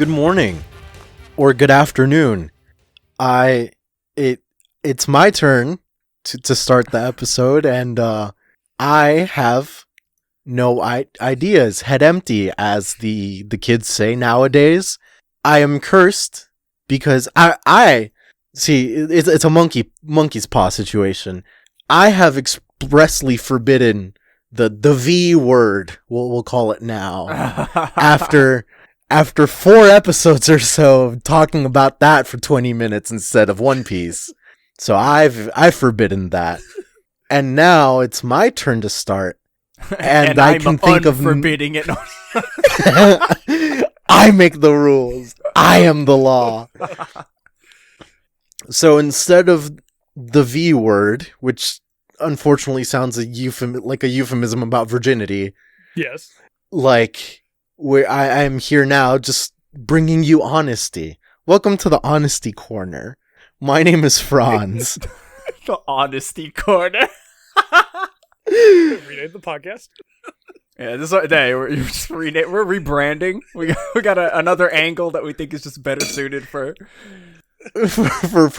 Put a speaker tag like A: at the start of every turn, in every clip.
A: good morning or good afternoon. It's my turn to start the episode, and I have no ideas. Head empty, as the kids say nowadays. I am cursed because I see it's a monkey's paw situation. I have expressly forbidden the V word. We'll call it now. After 4 episodes or so of talking about that for 20 minutes instead of One Piece. So I've forbidden that. And now it's my turn to start. And I can think of
B: forbidding it.
A: I make the rules. I am the law. So instead of the V word, which unfortunately sounds like a euphemism about virginity.
C: Yes.
A: Like, where I am here now just bringing you honesty. Welcome to the Honesty Corner. My name is Franz.
B: The Honesty Corner.
C: Rename the podcast.
B: Yeah, this day we're rebranding. We got another angle that we think is just better suited for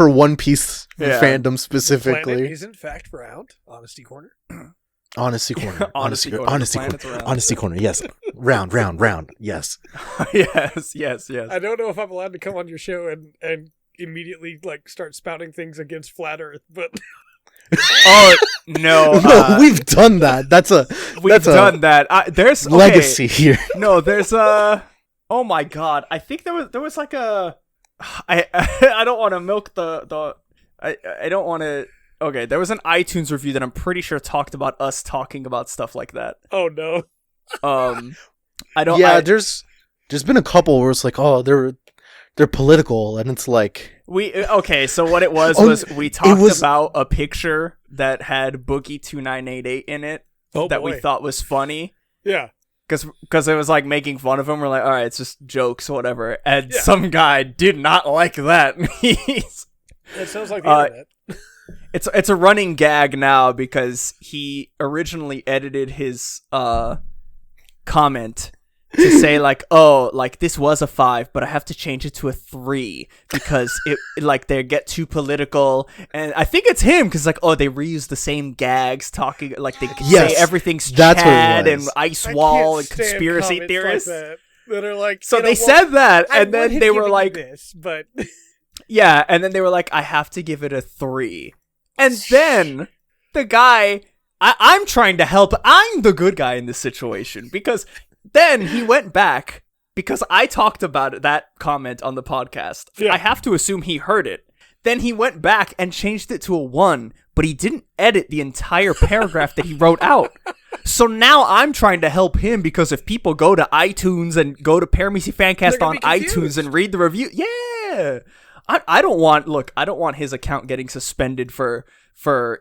A: One Piece fandom specifically.
C: The planet is in fact round. Honesty Corner.
A: Honesty Corner.
B: Honesty Corner.
A: Honesty Corner. Yes. Round. Yes.
B: yes.
C: I don't know if I'm allowed to come on your show and immediately start spouting things against flat Earth, but
B: oh no,
A: we've done that. We've
B: done that. There's
A: legacy here.
B: No, there's oh my god. I think there was like a. I don't want to milk the. I don't want to. Okay, there was an iTunes review that I'm pretty sure talked about us talking about stuff like that.
C: Oh no.
B: I don't.
A: Yeah, there's been a couple where it's like, oh, they're political, and it's like
B: So what it was we talked about a picture that had Boogie 2988 in it that we thought was funny.
C: Yeah.
B: Because it was like making fun of him. We're like, all right, it's just jokes, whatever. And some guy did not like that.
C: It sounds like the internet.
B: It's a running gag now because he originally edited his comment to say like, oh, like this was a 5, but I have to change it to a 3 because it like they get too political. And I think it's him because like, oh, they reuse the same gags talking like they say everything's Chad and Ice Wall and conspiracy theorists
C: like that are like.
B: So they said that, and then they were like,
C: this, but
B: yeah, and then they were like, I have to give it a 3. And then the guy, I'm trying to help. I'm the good guy in this situation because then he went back because I talked about that comment on the podcast. Yeah. I have to assume he heard it. Then he went back and changed it to a 1, but he didn't edit the entire paragraph that he wrote out. So now I'm trying to help him because if people go to iTunes and go to Paramecia Fancast on iTunes and read the review, I don't want his account getting suspended for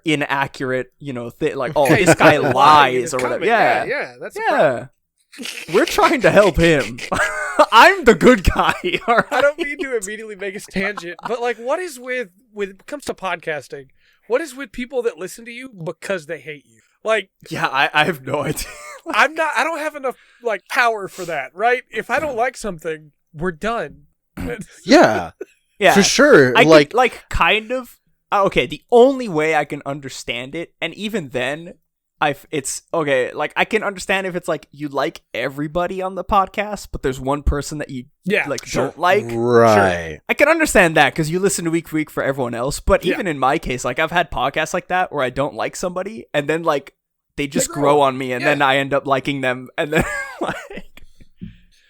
B: inaccurate, this guy lies or whatever.
C: Yeah, that's a problem.
B: We're trying to help him. I'm the good guy. All right?
C: I don't mean to immediately make a tangent, but what is with when it comes to podcasting? What is with people that listen to you because they hate you?
B: I have no idea.
C: I don't have enough power for that, right? If I don't like something, we're done.
A: Yeah.
B: Yeah,
A: for sure.
B: Kind of. Okay, the only way I can understand it, and even then, it's okay. Like I can understand if it's like you like everybody on the podcast, but there's one person that you don't like.
A: Right.
B: Sure. I can understand that because you listen to week to week for everyone else. But even in my case, I've had podcasts like that where I don't like somebody, and then they just grow on me, and then I end up liking them, and then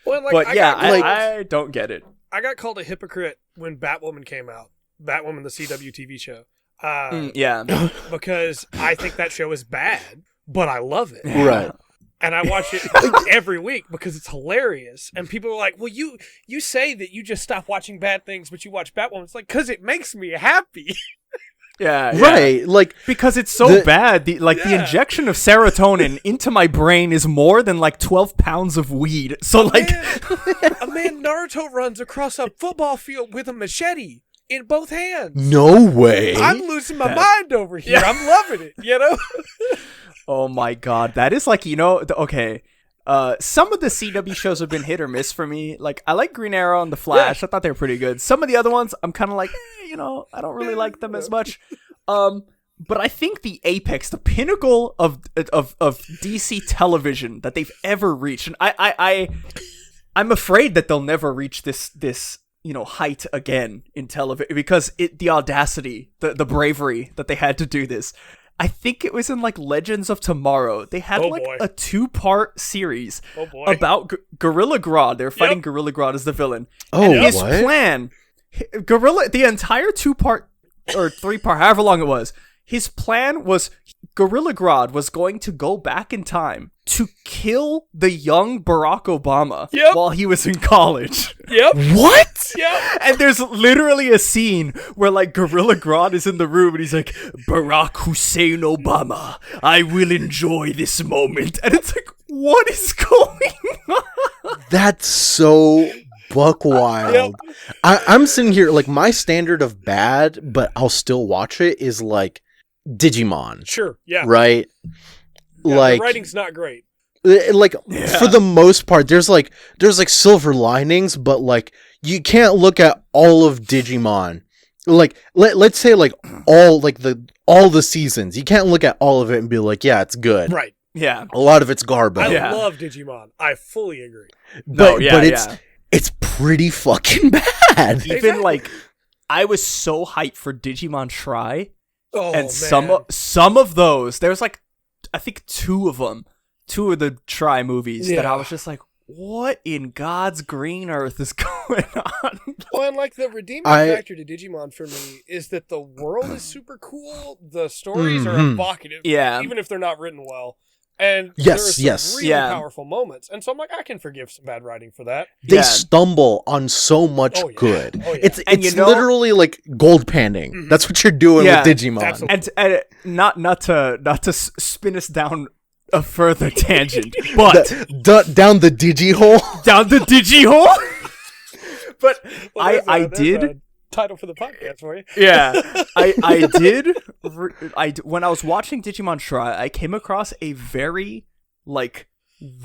B: I don't get it.
C: I got called a hypocrite when Batwoman came out. Batwoman, the CW TV show. Because I think that show is bad, but I love it.
A: Right.
C: And I watch it every week because it's hilarious. And people are like, well, you say that you just stop watching bad things, but you watch Batwoman. It's like, because it makes me happy.
B: Yeah.
A: Right.
B: Because it's so bad. The injection of serotonin into my brain is more than 12 pounds of weed. So
C: a man Naruto runs across a football field with a machete in both hands.
A: No way.
C: I'm losing my mind over here. I'm loving it,
B: Oh my god. That is okay. Some of the CW shows have been hit or miss for me. Like, I like Green Arrow and The Flash. I thought they were pretty good. Some of the other ones, I'm kind of like, I don't really like them as much. But I think the apex, the pinnacle of DC television that they've ever reached, and I'm afraid that they'll never reach this height again in television, because the audacity, the bravery that they had to do this. I think it was in like Legends of Tomorrow. They had a 2-part series about Gorilla Grodd. They were fighting Gorilla Grodd as the villain.
A: Oh,
B: and his
A: what?
B: plan, the entire 2-part or 3-part, however long it was, his plan was Gorilla Grodd was going to go back in time to kill the young Barack Obama while he was in college.
C: Yep.
A: What?
C: Yep.
B: And there's literally a scene where like Gorilla Grodd is in the room and he's like, Barack Hussein Obama, I will enjoy this moment. And it's like, what is going on?
A: That's so buck wild. I'm sitting here, like, my standard of bad, but I'll still watch it, is like Digimon.
C: Sure. Yeah.
A: Right?
C: Yeah,
A: like
C: the writing's not great.
A: Like for the most part, there's silver linings, but like you can't look at all of Digimon. Like let's say like all the seasons. You can't look at all of it and be like, yeah, it's good.
C: Right.
B: Yeah.
A: A lot of it's garbage.
C: I love Digimon. I fully agree.
A: But it's pretty fucking bad.
B: Even like, I was so hyped for Digimon Try.
C: Oh,
B: and
C: man.
B: some of those, there's like, I think 2 of the Try movies that I was just like, what in God's green earth is going on?
C: Well, and like the redeeming factor to Digimon for me is that the world is super cool. The stories are evocative, even if they're not written well. And there are some really powerful moments. And so I'm like, I can forgive some bad writing for that.
A: They stumble on so much good.
C: Oh, yeah.
A: It's literally like gold panning. Mm-hmm. That's what you're doing with Digimon.
C: Absolutely.
B: And not to spin us down a further tangent, but
A: down the Digihole.
B: Down the Digihole. But I did
C: title for the podcast for you.
B: Yeah, I did. When I was watching Digimon Try, I came across a very like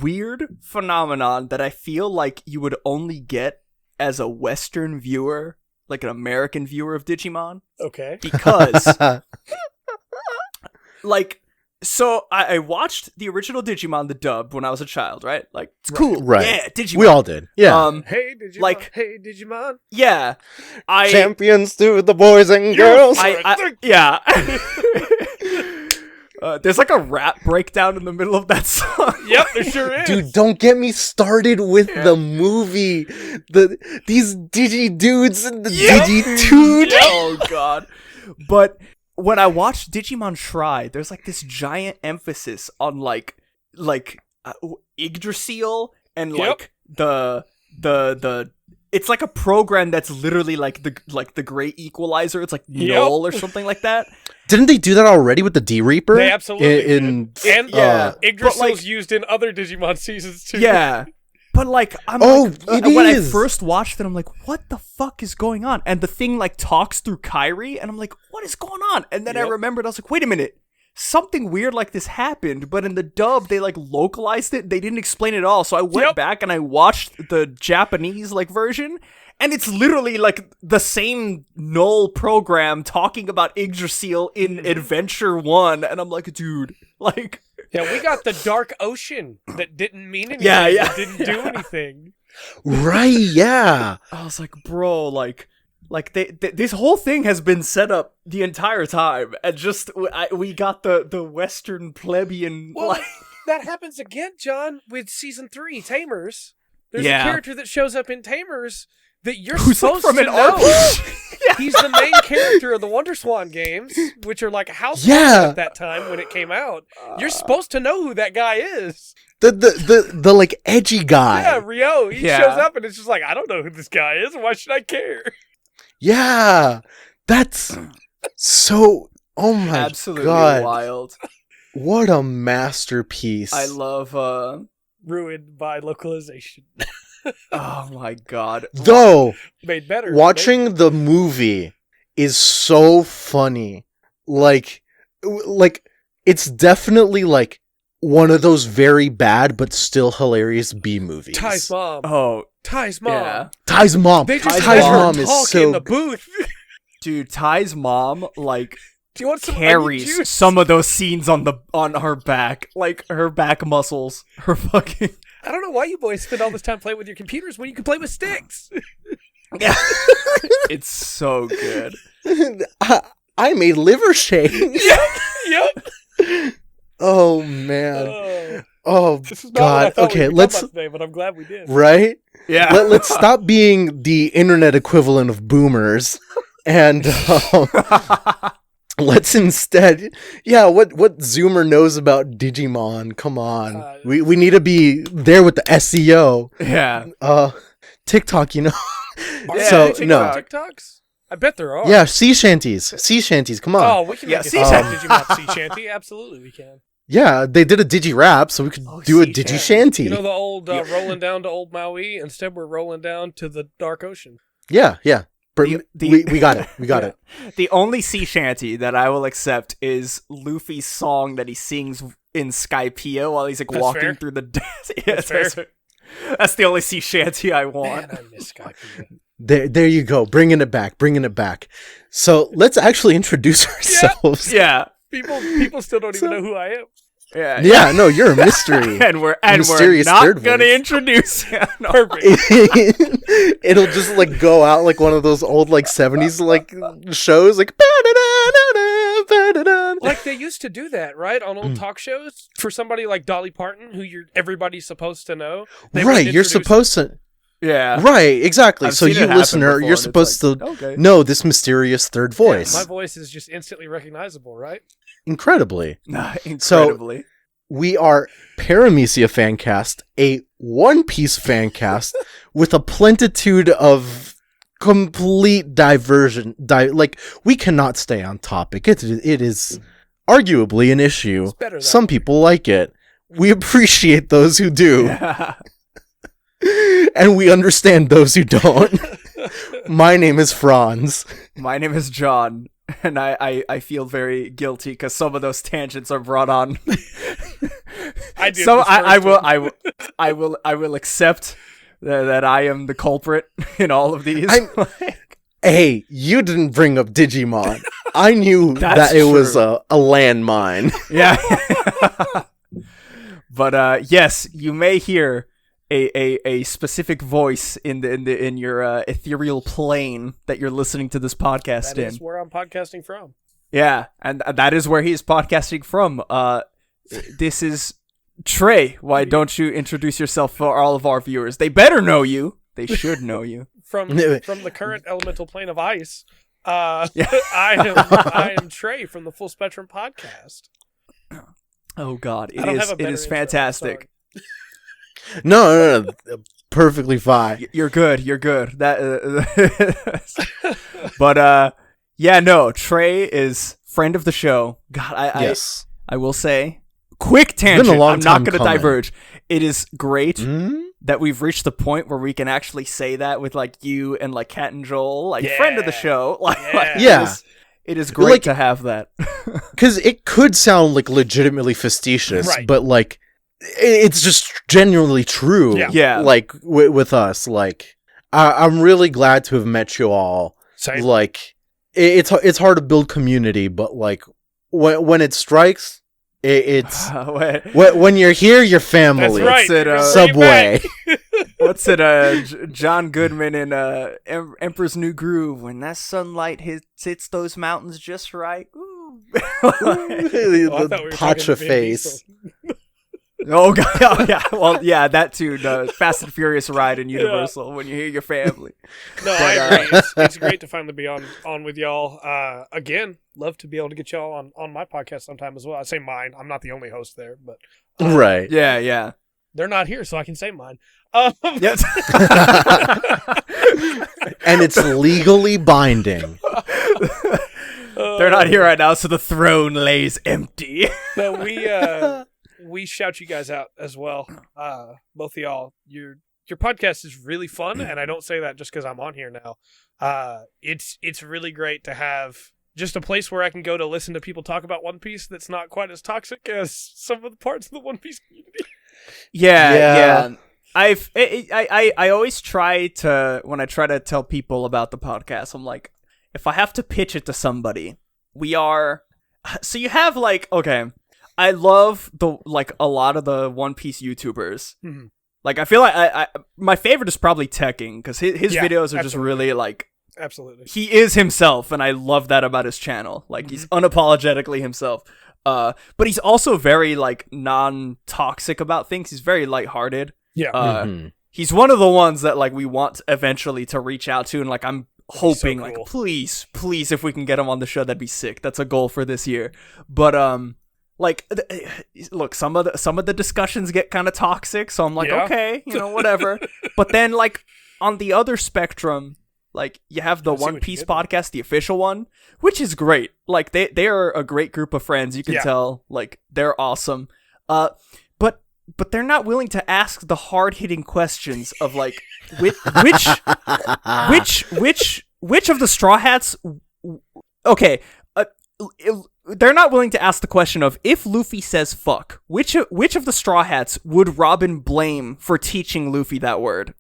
B: weird phenomenon that I feel like you would only get as a Western viewer, like an American viewer of Digimon.
C: Okay.
B: Because like, so I watched the original Digimon, the dub, when I was a child, right? Like, it's cool.
A: Right.
B: Yeah, Digimon.
A: We all did. Yeah.
C: Hey, Digimon. Hey, Digimon.
B: Yeah.
A: Champions to the boys and girls.
B: Yeah. There's like a rap breakdown in the middle of that song.
C: Yep, there sure is.
A: Dude, don't get me started with the movie. These Digi dudes and the Digi Dude.
B: Oh, God. But when I watched Digimon Try, there's like this giant emphasis on like Yggdrasil and like the it's like a program that's literally like the Great Equalizer. It's like Null or something like that.
A: Didn't they do that already with the D Reaper?
C: They absolutely did. And Yggdrasil's
B: like,
C: used in other Digimon seasons too.
B: Yeah. But like, when I first watched it, I'm like, what the fuck is going on? And the thing like talks through Kairi, and I'm like, what is going on? And then I remembered, I was like, wait a minute, something weird like this happened, but in the dub, they like localized it. They didn't explain it all. So I went back and I watched the Japanese like version, and it's literally like the same Null program talking about Yggdrasil in Adventure 1. And I'm like, dude, like...
C: Yeah, we got the Dark Ocean that didn't mean anything.
B: Yeah.
C: That didn't do anything.
A: Right, yeah.
B: I was like, bro, like this whole thing has been set up the entire time, and just we got the Western plebeian.
C: Well, that happens again, John, with season 3, Tamers. There's a character that shows up in Tamers that you're supposed to know. He's the main character of the Wonder Swan games, which are like a house at that time when it came out. You're supposed to know who that guy is.
A: The like edgy guy.
C: Yeah, Ryo. He shows up and it's just like, I don't know who this guy is. Why should I care?
A: Yeah, that's so. Oh my
B: absolutely
A: God.
B: Wild.
A: What a masterpiece.
B: I love
C: ruined by localization.
B: Oh my God.
A: Though
C: made better.
A: Watching the movie is so funny. Like it's definitely like one of those very bad but still hilarious B movies.
C: Ty's mom.
B: Oh,
C: Ty's mom.
B: yeah.
A: Ty's mom.
C: They just
A: Ty's
C: let her
A: mom is
C: talk
A: so
C: in the booth.
B: Dude, Ty's mom, like,
C: Do you want some onion
B: carries
C: juice?
B: some of those scenes on her back. Like, her back muscles. Her fucking...
C: I don't know why you boys spend all this time playing with your computers when you can play with sticks.
B: Yeah. It's so good.
A: I made liver shake.
C: Yep.
A: Oh man. Oh
C: This is not
A: God.
C: what I thought
A: Okay,
C: we would
A: let's
C: talk about today, but I'm glad we did.
A: right.
B: Yeah.
A: Let's stop being the internet equivalent of boomers, and let's instead, what Zoomer knows about Digimon? Come on, we need to be there with the SEO.
B: Yeah.
A: TikTok,
C: Are
B: Yeah,
A: so
C: there
A: no,
C: TikToks? I bet there are.
A: yeah, sea shanties. Come on.
C: Oh, we can
B: Yeah,
C: make a
B: sea
C: Digimon sea shanty. Absolutely, we can.
A: Yeah, they did a Digi rap, so we could do a
B: sea
A: Digi
B: shanty.
A: shanty.
C: You know the old rolling down to Old Maui? Instead, we're rolling down to the Dark Ocean.
A: Yeah.
B: The-
A: We got it. We got it.
B: The only sea shanty that I will accept is Luffy's song that he sings in Skypiea while he's like
C: That's
B: walking
C: fair.
B: through the desert.
C: That's fair.
B: That's the only sea shanty I want.
C: Man, I miss Skype.
A: There you go. Bringing it back. So let's actually introduce ourselves.
B: Yeah.
C: People still don't even know who I am.
B: Yeah.
A: Yeah, no, you're a mystery.
B: And we're
A: Mysterious
B: not
A: third
B: gonna
A: voice.
B: introduce you. No.
C: Perfect.
A: It'll just like go out like one of those old like 70s like shows like ba-da-da-da-da,
C: Like they used to do that, right? On old talk shows for somebody like Dolly Parton, who everybody's supposed to know. They would
A: right, you're
C: introduce-
A: supposed to.
B: Yeah.
A: Right, exactly.
B: I've
A: So
B: seen it
A: you
B: happen
A: listener,
B: before,
A: you're
B: and it's
A: supposed
B: like,
A: to
B: okay.
A: know this mysterious third voice.
C: My voice is just instantly recognizable, right?
A: Incredibly.
B: Incredibly.
A: We are Paramecia Fancast, a One Piece fancast with a plentitude of complete diversion. Like, we cannot stay on topic. It is arguably an issue.
C: It's better that
A: Some
C: way.
A: people like it. We appreciate those who do,
B: Yeah.
A: and we understand those who don't. My name is Franz.
B: My name is John, and I feel very guilty because some of those tangents are brought on.
C: I did.
B: So
C: this
B: I
C: first.
B: will accept that I am the culprit in all of these.
A: Hey, you didn't bring up Digimon. I knew
B: That's
A: that it was
B: true.
A: a landmine.
B: Yeah. But yes, you may hear a specific voice in your ethereal plane that you're listening to this podcast
C: That
B: in.
C: is where I'm podcasting from.
B: Yeah, and that is where he is podcasting from. This is Trey. Why don't you introduce yourself for all of our viewers? They better know you. They should know you.
C: From the current elemental plane of ice. I am Trey from the Full Spectrum Podcast.
B: Oh God,
C: I don't have a
B: it
C: better
B: is
C: intro,
B: fantastic.
A: No. Perfectly fine.
B: You're good. That, but yeah, no. Trey is friend of the show. God,
A: Yes.
B: I will say, quick tangent.
A: been a long
B: I'm not
A: time
B: going to
A: coming.
B: diverge. It is great
A: Hmm?
B: that we've reached the point where we can actually say that with like you and like Kat and Joel, like friend of the
C: Yeah.
B: show. Like,
A: Yeah.
B: it is great
A: Like-
B: to have that.
A: Because it could sound like legitimately facetious,
C: Right.
A: but like it's just genuinely true.
C: Yeah.
B: Yeah.
A: Like with us, like I'm really glad to have met you all.
C: Same.
A: Like it's hard to build community, but like when it strikes, it's when you're here, you're family.
C: That's right.
B: What's it,
C: You're gonna
A: Subway.
C: bring it back.
B: What's it? John Goodman in Emperor's New Groove. When that sunlight hits those mountains just right. Ooh.
C: Oh, I thought we were talking
A: Pacha
C: to Vin
A: face.
C: Diesel.
B: Oh God! Oh, yeah. Well, yeah, that too. The Fast and Furious ride in Universal when you hear your family.
C: No, I agree. It's great to finally be on with y'all. Again, love to be able to get y'all on my podcast sometime as well. I say mine. I'm not the only host there, but
A: Right.
B: Yeah.
C: they're not here, so I can say mine.
B: Yes.
A: And it's legally binding.
B: They're not here right now, so the throne lays empty.
C: No, we shout you guys out as well. Both of y'all. Your podcast is really fun, and I don't say that just because I'm on here now. It's really great to have just a place where I can go to listen to people talk about One Piece that's not quite as toxic as some of the parts of the One Piece community.
B: Yeah. I always try to, when I try to tell people about the podcast, I'm like, if I have to pitch it to somebody, so you have like, okay, I love a lot of the One Piece YouTubers.
C: Mm-hmm.
B: Like, I feel like I my favorite is probably Tekking, because his videos are just really like,
C: absolutely,
B: he is himself, and I love that about his channel. Like, he's unapologetically himself. But he's also very like non-toxic about things. He's very lighthearted.
C: Yeah.
B: He's one of the ones that like we want eventually to reach out to, and like I'm hoping
C: so cool.
B: like please if we can get him on the show, that'd be sick. That's a goal for this year. But like look, some of the discussions get kind of toxic, so I'm like, okay, whatever. But then like on the other spectrum, like you have the One Piece podcast, the official one, which is great. Like they are a great group of friends. You can tell like they're awesome. But they're not willing to ask the hard-hitting questions of like which of the Straw Hats. Okay, they're not willing to ask the question of, if Luffy says fuck, which of the Straw Hats would Robin blame for teaching Luffy that word?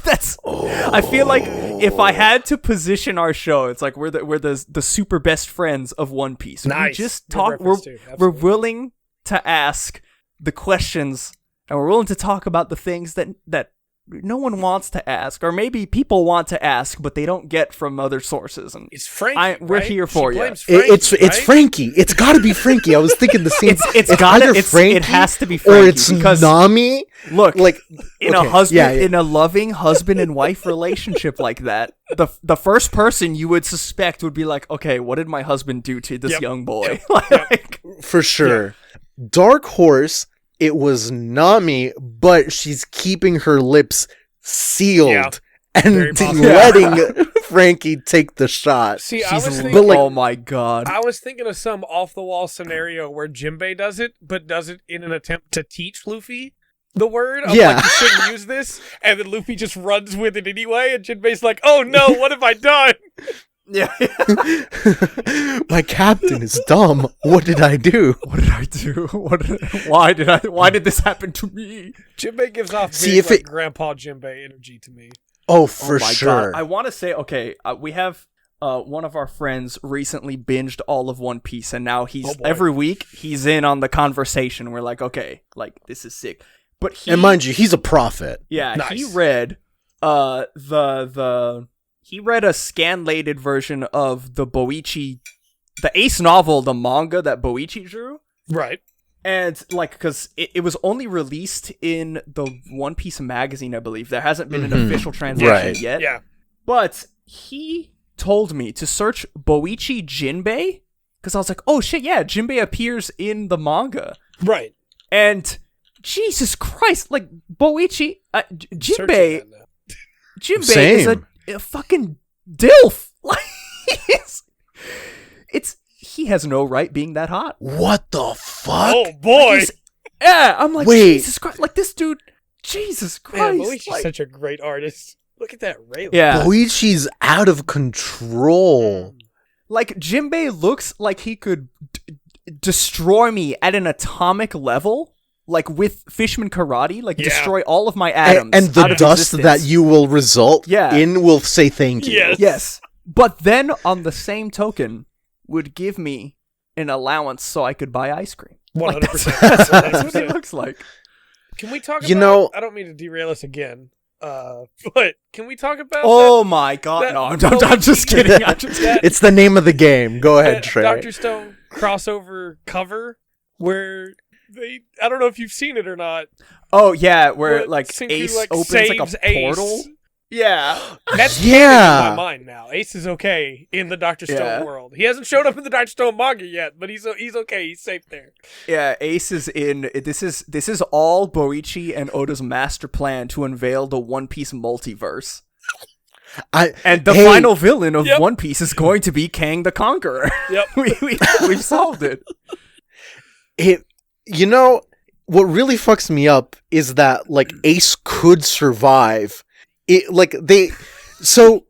B: That's. I feel like if I had to position our show, it's like we're the super best friends of One Piece.
C: Nice.
B: We just talk. We're willing to ask the questions, and we're willing to talk about the things that no one wants to ask, or maybe people want to ask but they don't get from other sources. And
C: it's Frankie.
B: We're here for you.
A: It's Frankie. It's got to be Frankie. I was thinking the same.
B: It has to be Frankie,
A: or it's
B: because
A: Nami.
B: Look, like in a loving husband and wife relationship like that, the first person you would suspect would be like, okay, what did my husband do to this young boy? Like,
A: for sure. Yeah. Dark Horse. It was Nami, but she's keeping her lips sealed and letting Frankie take the shot.
C: See, I was thinking,
B: oh my god.
C: I was thinking of some off-the-wall scenario where Jinbei does it, but does it in an attempt to teach Luffy the word of, like, you shouldn't use this, and then Luffy just runs with it anyway, and Jinbei's like, oh no, what have I done?
B: Yeah.
A: My captain is dumb. What did I do?
B: What did I do? Why did this happen to me?
C: Jinbei gives off Grandpa Jinbei energy to me.
A: Oh, for sure.
B: God. I want to say, okay, we have one of our friends recently binged all of One Piece, and now every week he's in on the conversation. We're like, okay, like, this is sick. But
A: and mind you, he's a prophet.
B: Yeah,
C: nice.
B: He read he read a scanlated version of the Boichi, the Ace novel, the manga that Boichi drew.
C: Right.
B: And, like, because it was only released in the One Piece magazine, I believe. There hasn't been an official translation yet.
C: Yeah.
B: But he told me to search Boichi Jinbei, because I was like, oh shit, yeah, Jinbei appears in the manga.
C: Right.
B: And, Jesus Christ, like, Boichi, Jinbei is a fucking dilf. Like, he has no right being that hot.
A: What the fuck?
C: Oh boy.
B: I'm like, wait. Jesus Christ, like, this dude, Jesus Christ.
C: Man, Boichi's such a great artist. Look at that Rayleigh.
B: Yeah.
A: Boichi's out of control.
B: Like, Jinbei looks like he could destroy me at an atomic level. Like, with Fishman Karate, like, destroy all of my atoms.
A: And the dust that you will result in will say thank you.
B: Yes. But then, on the same token, would give me an allowance so I could buy ice cream.
C: 100%.
B: That's what it looks like.
C: Can we talk about... I don't mean to derail us again, but can we talk about...
B: Oh my god, no, I'm just kidding.
A: It's the name of the game. Go ahead, Trey.
C: Dr. Stone crossover cover where... I don't know if you've seen it or not.
B: Oh yeah, where like Senku, Ace opens like a portal.
C: Ace.
B: Yeah,
C: that's in my mind now. Ace is okay in the Dr. Stone world. He hasn't showed up in the Dr. Stone manga yet, but he's okay. He's safe there.
B: Yeah, Ace is in. This is all Boichi and Oda's master plan to unveil the One Piece multiverse. And the final villain of One Piece is going to be Kang the Conqueror. Yep, we've solved it.
A: You know, what really fucks me up is that, like, Ace could survive. So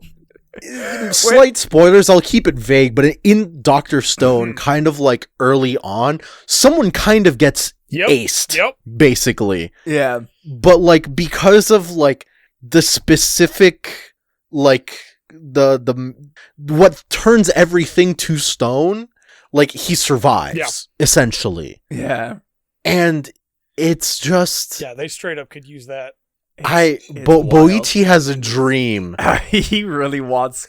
A: Slight spoilers, I'll keep it vague, but in Dr. Stone, kind of like early on, someone kind of gets aced, basically.
B: Yeah.
A: But like, because of like the specific, like the what turns everything to stone, like he survives, essentially.
B: Yeah.
A: And it's just...
C: Yeah, they straight up could use that.
A: Boichi has a dream.
B: He really wants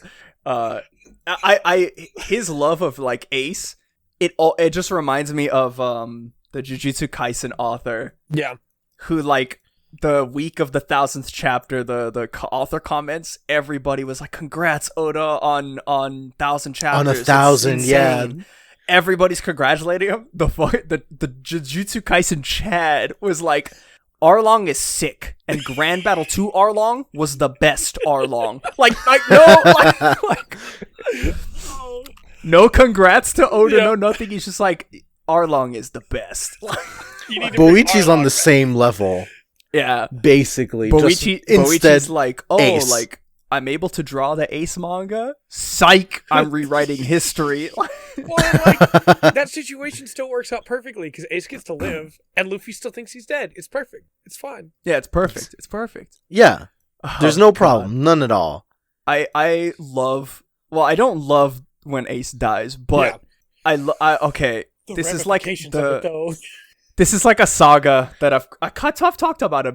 B: his love of like Ace, it just reminds me of the Jujutsu Kaisen author.
C: Yeah.
B: Who like the week of the 1000th chapter, the author comments, everybody was like, "Congrats, Oda, on 1,000 chapters."
A: On 1,000, yeah.
B: Everybody's congratulating him. The Jujutsu Kaisen Chad was like, Arlong is sick, and Grand Battle 2 Arlong was the best Arlong. No congrats to Oda, no nothing. He's just like, Arlong is the best.
A: Boichi's on the same level.
B: Yeah.
A: Basically.
B: Boichi's like,
A: Ace.
B: like, I'm able to draw the Ace manga? Psych! I'm rewriting history.
C: Well, like, that situation still works out perfectly, because Ace gets to live, and Luffy still thinks he's dead. It's perfect. It's fine.
B: Yeah, it's perfect. It's perfect.
A: Yeah. There's no problem. None at all.
B: I love... Well, I don't love when Ace dies, but okay. This is like this is like a saga that I've talked about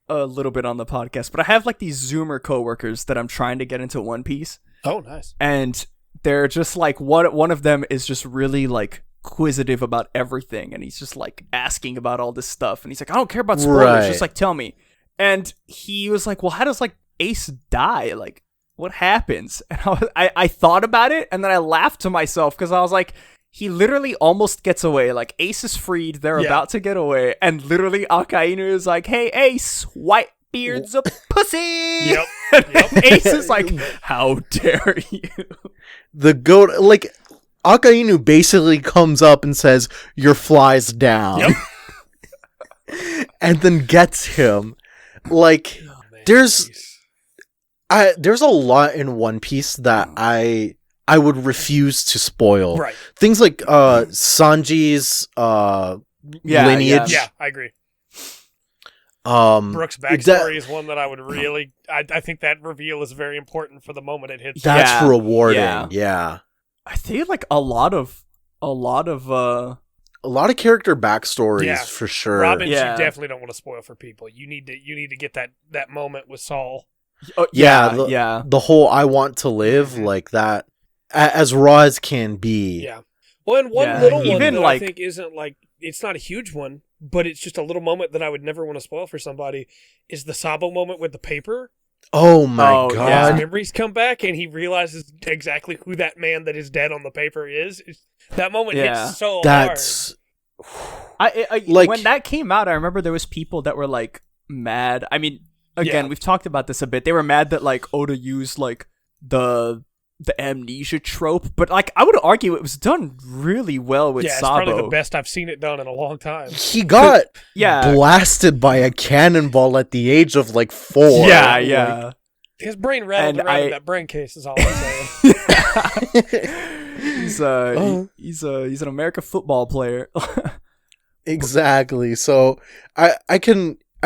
B: a little bit on the podcast, but I have like these Zoomer coworkers that I'm trying to get into One Piece.
C: Oh, nice.
B: And they're just like, one of them is just really like inquisitive about everything, and he's just like asking about all this stuff, and he's like, I don't care about spoilers, just like tell me. And he was like, well, how does like Ace die? Like, what happens? And I thought about it, and then I laughed to myself, because I was like, he literally almost gets away. Like, Ace is freed, they're about to get away, and literally Akainu is like, hey, Ace, Whitebeard's a pussy!
C: Yep.
B: Ace is like, how dare you?
A: The goat, like, Akainu basically comes up and says, your fly's down.
C: Yep.
A: And then gets him. Like, there's a lot in One Piece that I would refuse to spoil.
C: Right.
A: Things like Sanji's lineage.
C: Yeah, I agree. Brooks' backstory is one that I would really... I think that reveal is very important for the moment it hits.
A: That's rewarding. Yeah.
B: I think like a lot of
A: character backstories for sure.
C: Robin, you definitely don't want to spoil for people. You need to get that moment with Saul.
A: The whole I want to live, like that, as raw as can be.
C: Yeah. Well, and one little one that I think isn't like, it's not a huge one, but it's just a little moment that I would never want to spoil for somebody, is the Sabo moment with the paper.
A: Oh my god.
C: Yeah, his memories come back and he realizes exactly who that man that is dead on the paper is. That moment hits so hard.
B: Like, when that came out, I remember there was people that were like mad. I mean, again, we've talked about this a bit. They were mad that like Oda used like the amnesia trope, but like I would argue it was done really well with Sabo.
C: It's probably the best I've seen it done in a long time.
A: He got blasted by a cannonball at the age of like 4.
B: Yeah.
C: Like, his brain rattled around in that brain case is all I'm saying.
B: He's an American football player.
A: Exactly. So I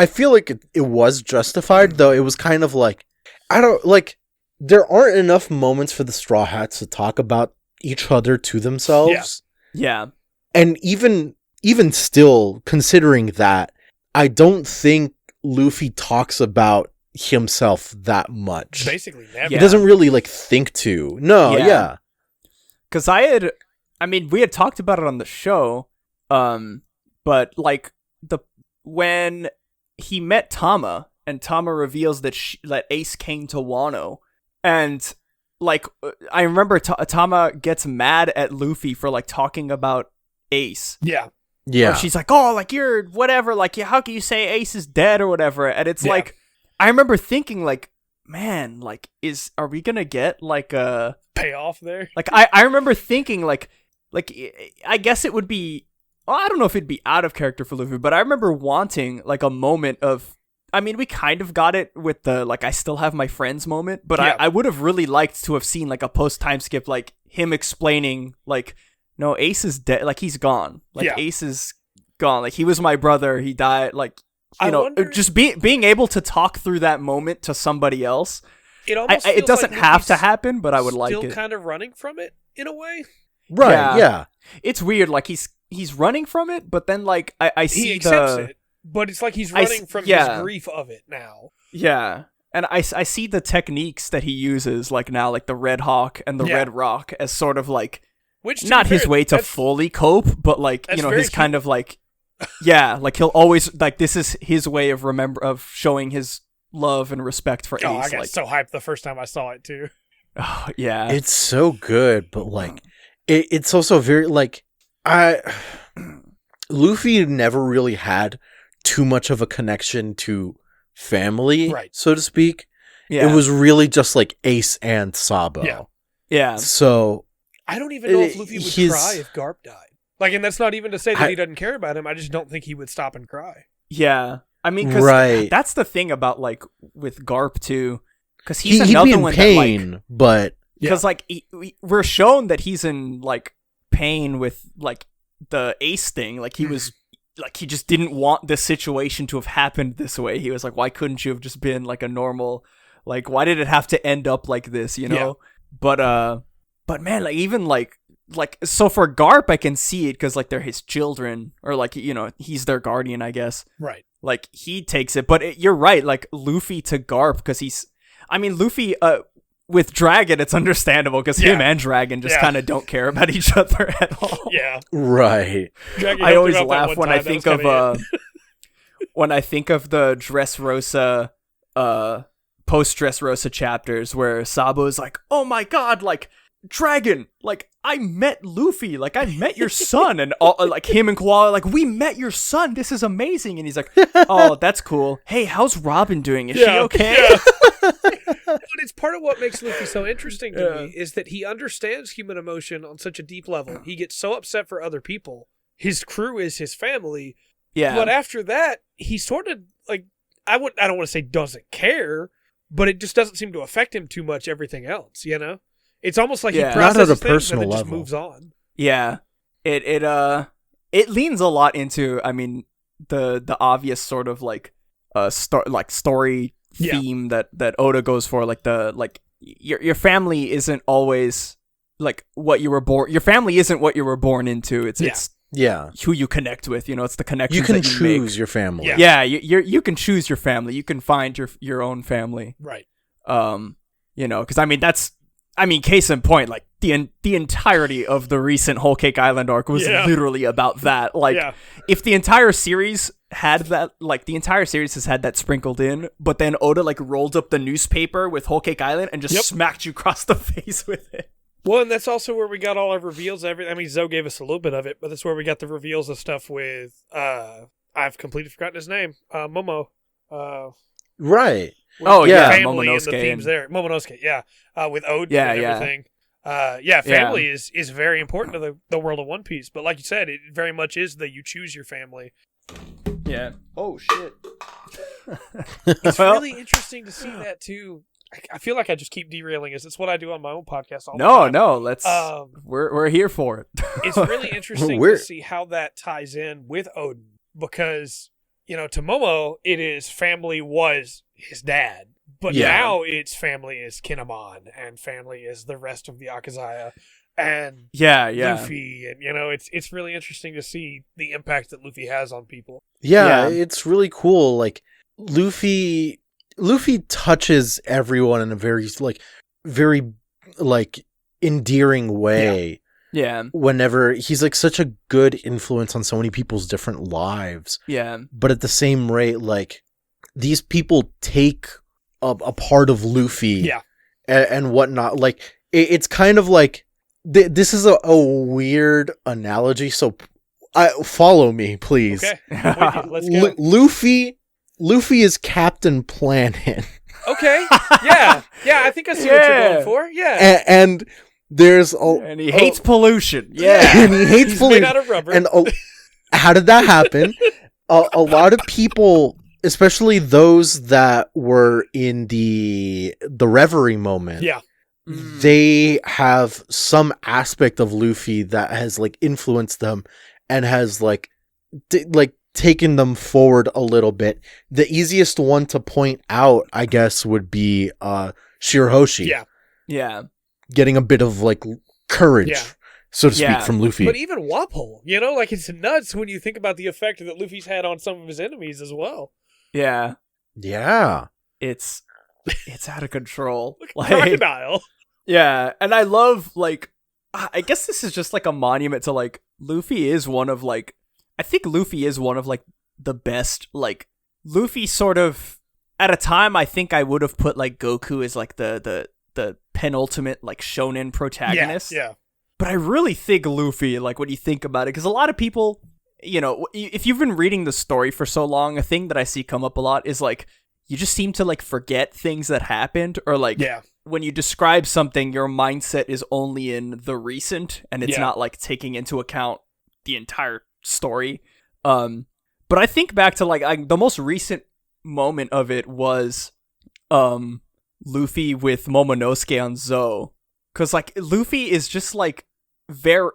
A: feel like it was justified, though it was kind of like, there aren't enough moments for the Straw Hats to talk about each other to themselves.
B: Yeah.
A: And even still, considering that, I don't think Luffy talks about himself that much.
C: Basically never.
A: He doesn't really like think to. No, yeah.
B: Because we had talked about it on the show, but like when he met Tama, and Tama reveals that Ace came to Wano, and like I remember Tama gets mad at Luffy for like talking about Ace.
C: Yeah.
B: Or she's like, oh, like you're whatever, like how can you say Ace is dead or whatever? And it's like, I remember thinking like, man, like are we gonna get like a
C: payoff there?
B: Like I remember thinking like I guess it would be, well, I don't know if it'd be out of character for Luffy, but I remember wanting like a moment of I mean, we kind of got it with the, like, I still have my friends moment, but
C: Yeah.
B: I would have really liked to have seen, like, a post-time skip, like, him explaining, like, no, Ace is dead, like, he's gone. Like,
C: Yeah.
B: Ace is gone. Like, he was my brother, he died, like, you
C: I
B: know,
C: wonder-
B: just being able to talk through that moment to somebody else.
C: It almost
B: It
C: feels
B: doesn't
C: like
B: have to
C: Luffy's
B: happen, but I would like
C: still
B: it.
C: kind of running from it in a way.
A: Right,
B: Yeah.
A: yeah.
B: It's weird, like, he's running from it, but then, like, I see
C: He accepts
B: the...
C: it, but it's like he's
B: I
C: running from
B: yeah.
C: his grief of it now.
B: Yeah. And I see the techniques that he uses, like, now, like, the Red Hawk and the
C: Yeah.
B: Red Rock as sort of, like,
C: Which, to be
B: not his
C: fair,
B: way to
C: that's-
B: fully cope, but, like,
C: that's
B: you know,
C: very
B: his kind of, like, yeah, like, he'll always, like, this is his way of showing his love and respect for
C: Oh,
B: Ace.
C: I got
B: Like,
C: so hyped the first time I saw it too.
B: oh, yeah.
A: It's so good, but like it's also very like Luffy never really had too much of a connection to family,
C: Right.
A: so to speak.
B: Yeah.
A: It was really just like Ace and Sabo.
C: Yeah.
B: Yeah.
A: So
C: I don't even know if Luffy would
A: He's-
C: cry if Garp died. Like, and that's not even to say that
A: I-
C: he doesn't care about him. I just don't think he would stop and cry.
B: Yeah. I mean, because
A: Right.
B: that's the thing about, like, with Garp, too. Because he's
A: he'd
B: another
A: be in
B: one
A: pain,
B: that, like...
A: but
B: Because, like, we're shown that he's in, like, pain with, like, the Ace thing. Like, he was, like, he just didn't want this situation to have happened this way. He was like, why couldn't you have just been, like, a normal, like, why did it have to end up like this, you know?
C: Yeah.
B: But man, like, even, like, so for Garp, I can see it because, like, they're his children, or, like, you know, he's their guardian, I guess.
C: Right.
B: Like, he takes it, but you're right, like, Luffy to Garp, because Luffy, with Dragon, it's understandable, because him and Dragon just
C: Yeah.
B: kind of don't care about each other at all.
C: Yeah.
A: right.
C: Dragon
B: I
C: helped
B: always
C: him out that
B: laugh
C: one
B: when
C: time.
B: I
C: That
B: think
C: was
B: of,
C: kinda it.
B: when I think of the Dressrosa, post-Dressrosa chapters, where Sabo's like, oh my god, like, Dragon, like, I met Luffy, like, I met your son, and all, like, him and Koala, like, we met your son, this is amazing, and he's like, oh, that's cool, hey, how's Robin doing, is she okay?
C: Yeah. But it's part of what makes Luffy so interesting to me is that he understands human emotion on such a deep level. He gets so upset for other people. His crew is his family.
B: Yeah.
C: But after that, he sort of, like, I don't want to say doesn't care, but it just doesn't seem to affect him too much, everything else, you know? It's almost like
B: Yeah.
C: he
A: Not at a
C: processes things
A: personal
C: and then just
A: level.
C: moves on.
B: Yeah, it leans a lot into, I mean, the obvious sort of like story
C: Yeah.
B: theme that Oda goes for, like your family isn't always like what you were born. Your family isn't what you were born into. It's
A: Yeah.
B: who you connect with. You know, it's the connections
A: You can
B: that you make.
A: choose your family.
C: Yeah.
B: Yeah, you can choose your family. You can find your own family.
C: Right.
B: You know, because I mean, case in point, like the entirety of the recent Whole Cake Island arc was literally about that. Like, if the entire series had that, like the entire series has had that sprinkled in, but then Oda like rolled up the newspaper with Whole Cake Island and just smacked you across the face with it.
C: Well, and that's also where we got all our reveals. I mean, Zoe gave us a little bit of it, but that's where we got the reveals of stuff with, I've completely forgotten his name, Momo.
A: Right.
B: Oh, yeah,
C: family
B: Momonosuke
C: and the themes there. Momonosuke, yeah. With Ode
B: Yeah,
C: and
B: yeah.
C: everything. Family is very important to the world of One Piece, but like you said, it very much is that you choose your family.
B: Yeah. Oh shit.
C: It's really interesting to see that too. I feel like I just keep derailing us. It's what I do on my own podcast all the time.
B: No, let's.
C: Um,
B: we're here for it.
C: It's really interesting to see how that ties in with Odin because, you know, to Momo, it is family was his dad, but now it's family is Kinemon and family is the rest of the Akazaya and Luffy, and you know, it's really interesting to see the impact that Luffy has on people.
A: Yeah, it's really cool. Like Luffy touches everyone in a very endearing way.
B: Yeah.
A: Whenever he's like such a good influence on so many people's different lives.
B: Yeah.
A: But at the same rate, like these people take a part of Luffy and whatnot. Like it's kind of like this is a weird analogy. So follow me, please.
C: Okay, let's go.
A: Luffy is Captain Planet.
C: Okay, yeah, I think I see what you're going for. Yeah,
A: and there's
B: and he hates pollution.
A: and he hates
C: he's
A: pollution.
C: made out of rubber.
A: And how did that happen? A lot of people especially those that were in the reverie moment.
C: Yeah.
A: They have some aspect of Luffy that has like influenced them and has like taken them forward a little bit. The easiest one to point out, I guess, would be Shirahoshi.
C: Yeah.
B: Yeah.
A: Getting a bit of like courage, so to speak, from Luffy.
C: But even Wapol, like it's nuts when you think about the effect that Luffy's had on some of his enemies as well.
B: Yeah.
A: Yeah.
B: It's out of control.
C: Like Crocodile.
B: Yeah, and I love, like, I guess this is just like a monument to, like, Luffy is one of, like, I think Luffy is one of, like, the best, like, Luffy sort of, at a time, I think I would have put, like, Goku as, like, the penultimate, like, shonen protagonist.
C: Yeah.
B: But I really think Luffy, like, when you think about it, because a lot of people, if you've been reading the story for so long, a thing that I see come up a lot is, like, you just seem to, like, forget things that happened, or, like, when you describe something, your mindset is only in the recent, and it's not, like, taking into account the entire story. But I think back to, like, the most recent moment of it was Luffy with Momonosuke on Zou. Because, like, Luffy is just, like,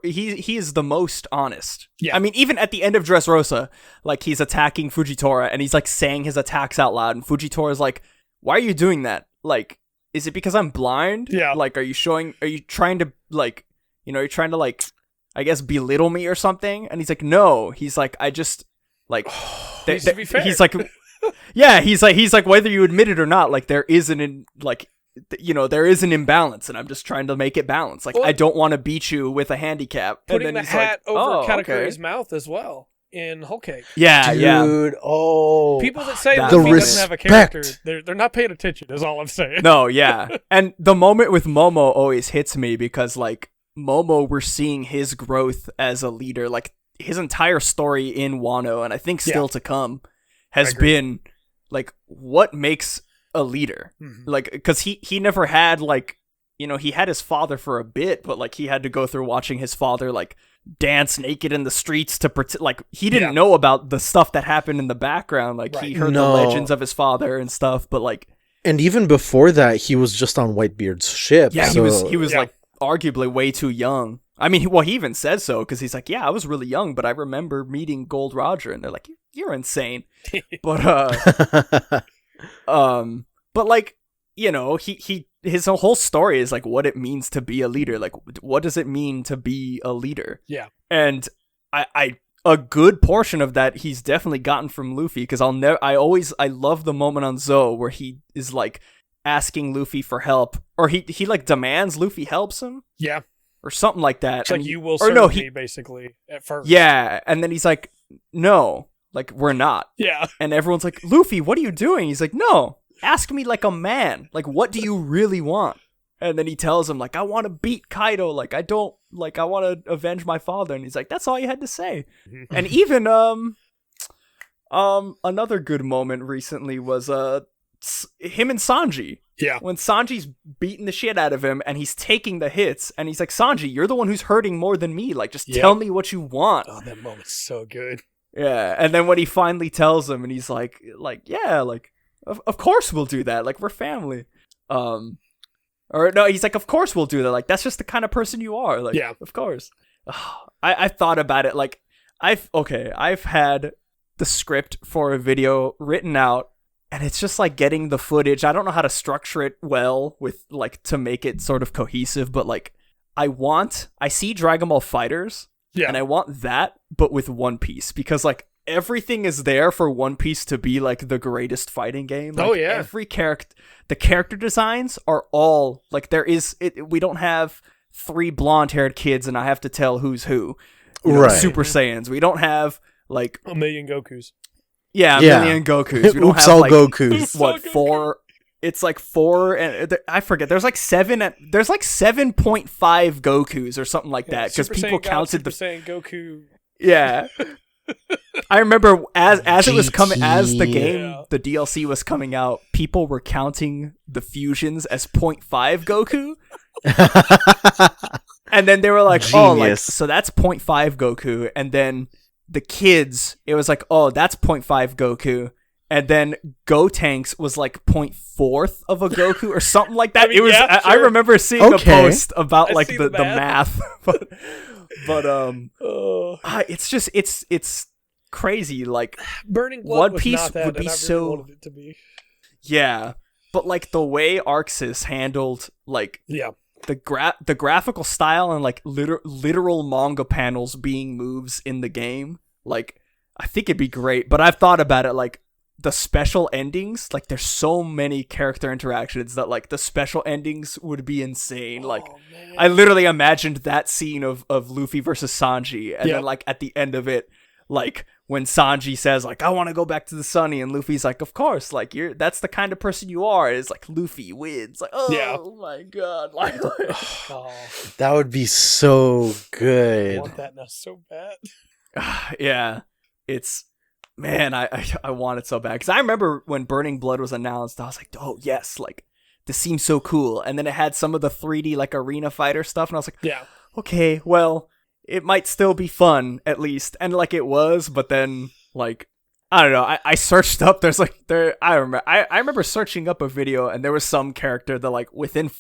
B: he is the most honest.
C: Yeah.
B: I mean, even at the end of Dressrosa, like, he's attacking Fujitora, and he's, like, saying his attacks out loud, and Fujitora's like, why are you doing that? Like, is it because I'm blind?
C: Yeah.
B: Like, are you trying to, like, I guess, belittle me or something? And he's like, no. He's like, I just, like,
C: to be fair.
B: He's like, yeah, he's like, whether you admit it or not, like, there is an imbalance, and I'm just trying to make it balance. Like, I don't want to beat you with a handicap.
C: Putting
B: and then
C: the hat over Katakuri's
B: okay.
C: mouth as well in Whole Cake.
B: Yeah,
A: Dude, oh.
C: People that say
B: the
C: Luffy doesn't have a character,
A: respect.
C: they're not paying attention, is all I'm saying.
B: No, yeah. And the moment with Momo always hits me because, like, Momo, we're seeing his growth as a leader. Like, his entire story in Wano, and I think still to come, has been, like, what makes a leader.
C: Mm-hmm.
B: Like, because he never had, like, he had his father for a bit, but, like, he had to go through watching his father, like, dance naked in the streets to pretend, like, he didn't know about the stuff that happened in the background. Like, he heard the legends of his father and stuff, but, like,
A: and even before that, he was just on Whitebeard's ship.
B: Yeah,
A: so...
B: he was like, arguably way too young. I mean, he even says so, because he's like, yeah, I was really young, but I remember meeting Gold Roger, and they're like, you're insane. But, but, like, his whole story is, like, what it means to be a leader. Like, what does it mean to be a leader?
C: Yeah.
B: And I a good portion of that he's definitely gotten from Luffy, because I love the moment on Zou where he is, like, asking Luffy for help, or he like demands Luffy helps him.
C: Yeah.
B: Or something like that.
C: It's like, you will serve me, basically, at first.
B: Yeah, and then he's like, no, like, we're not.
C: Yeah.
B: And everyone's like, Luffy, what are you doing? He's like, no, ask me like a man. Like, what do you really want? And then he tells him, like, I want to beat Kaido. Like, I want to avenge my father. And he's like, that's all you had to say. And even, another good moment recently was, him and Sanji.
C: Yeah.
B: When Sanji's beating the shit out of him and he's taking the hits, and he's like, Sanji, you're the one who's hurting more than me. Like, just tell me what you want.
C: Oh, that moment's so good.
B: Yeah. And then when he finally tells him, and he's like, yeah, like, of course we'll do that. Like, we're family. Or no, he's like, of course we'll do that. Like, that's just the kind of person you are. Like,
C: yeah,
B: of course. I thought about it. Like, I've had the script for a video written out, and it's just, like, getting the footage. I don't know how to structure it well with, like, to make it sort of cohesive, but, like, I see Dragon Ball FighterZ, and I want that, but with One Piece, because, like, everything is there for One Piece to be, like, the greatest fighting game. Like, every character, the character designs are all, like, we don't have 3 blonde-haired kids and I have to tell who's who. Super Saiyans. We don't have, like,
C: a million Gokus.
B: Yeah, a million Gokus. We don't have,
A: all
B: like,
A: Gokus.
B: What, 4? It's like 4, and I forget. There's like 7. There's like 7.5 Gokus or something like that, because people counted
C: Super Saiyan Goku.
B: Yeah. I remember as it was coming, as the game, the DLC was coming out, people were counting the fusions as 0.5 Goku. And then they were like,
A: Genius.
B: oh, like, so that's 0.5 Goku. And then the kids, it was like, oh, that's 0.5 Goku. and then Gotenks was like 0.4 of a Goku or something like that.
C: I mean,
B: it was.
C: yeah,
B: I
C: sure.
B: remember seeing a post about like the math, but it's crazy. Like
C: Burning Blood
B: One
C: was
B: Piece
C: not that,
B: would be
C: and I really
B: so.
C: wanted it to be.
B: Yeah, but like the way Arxis handled like the graphical style and like literal manga panels being moves in the game, like I think it'd be great. But I've thought about it, like the special endings, like there's so many character interactions that like the special endings would be insane. Like
C: man.
B: I literally imagined that scene of Luffy versus Sanji, and then like at the end of it, like when Sanji says like I want to go back to the Sunny, and Luffy's like, of course, like that's the kind of person you are. It's like Luffy wins. Like oh my god, like
A: that would be so good.
C: I want that now so bad.
B: Yeah, it's man, I want it so bad because I remember when Burning Blood was announced, I was like, oh yes, like this seems so cool. And then it had some of the 3D like arena fighter stuff, and I was like, okay, well, it might still be fun at least. And like it was, but then like I don't know, I searched up. There's like I remember searching up a video, and there was some character that like within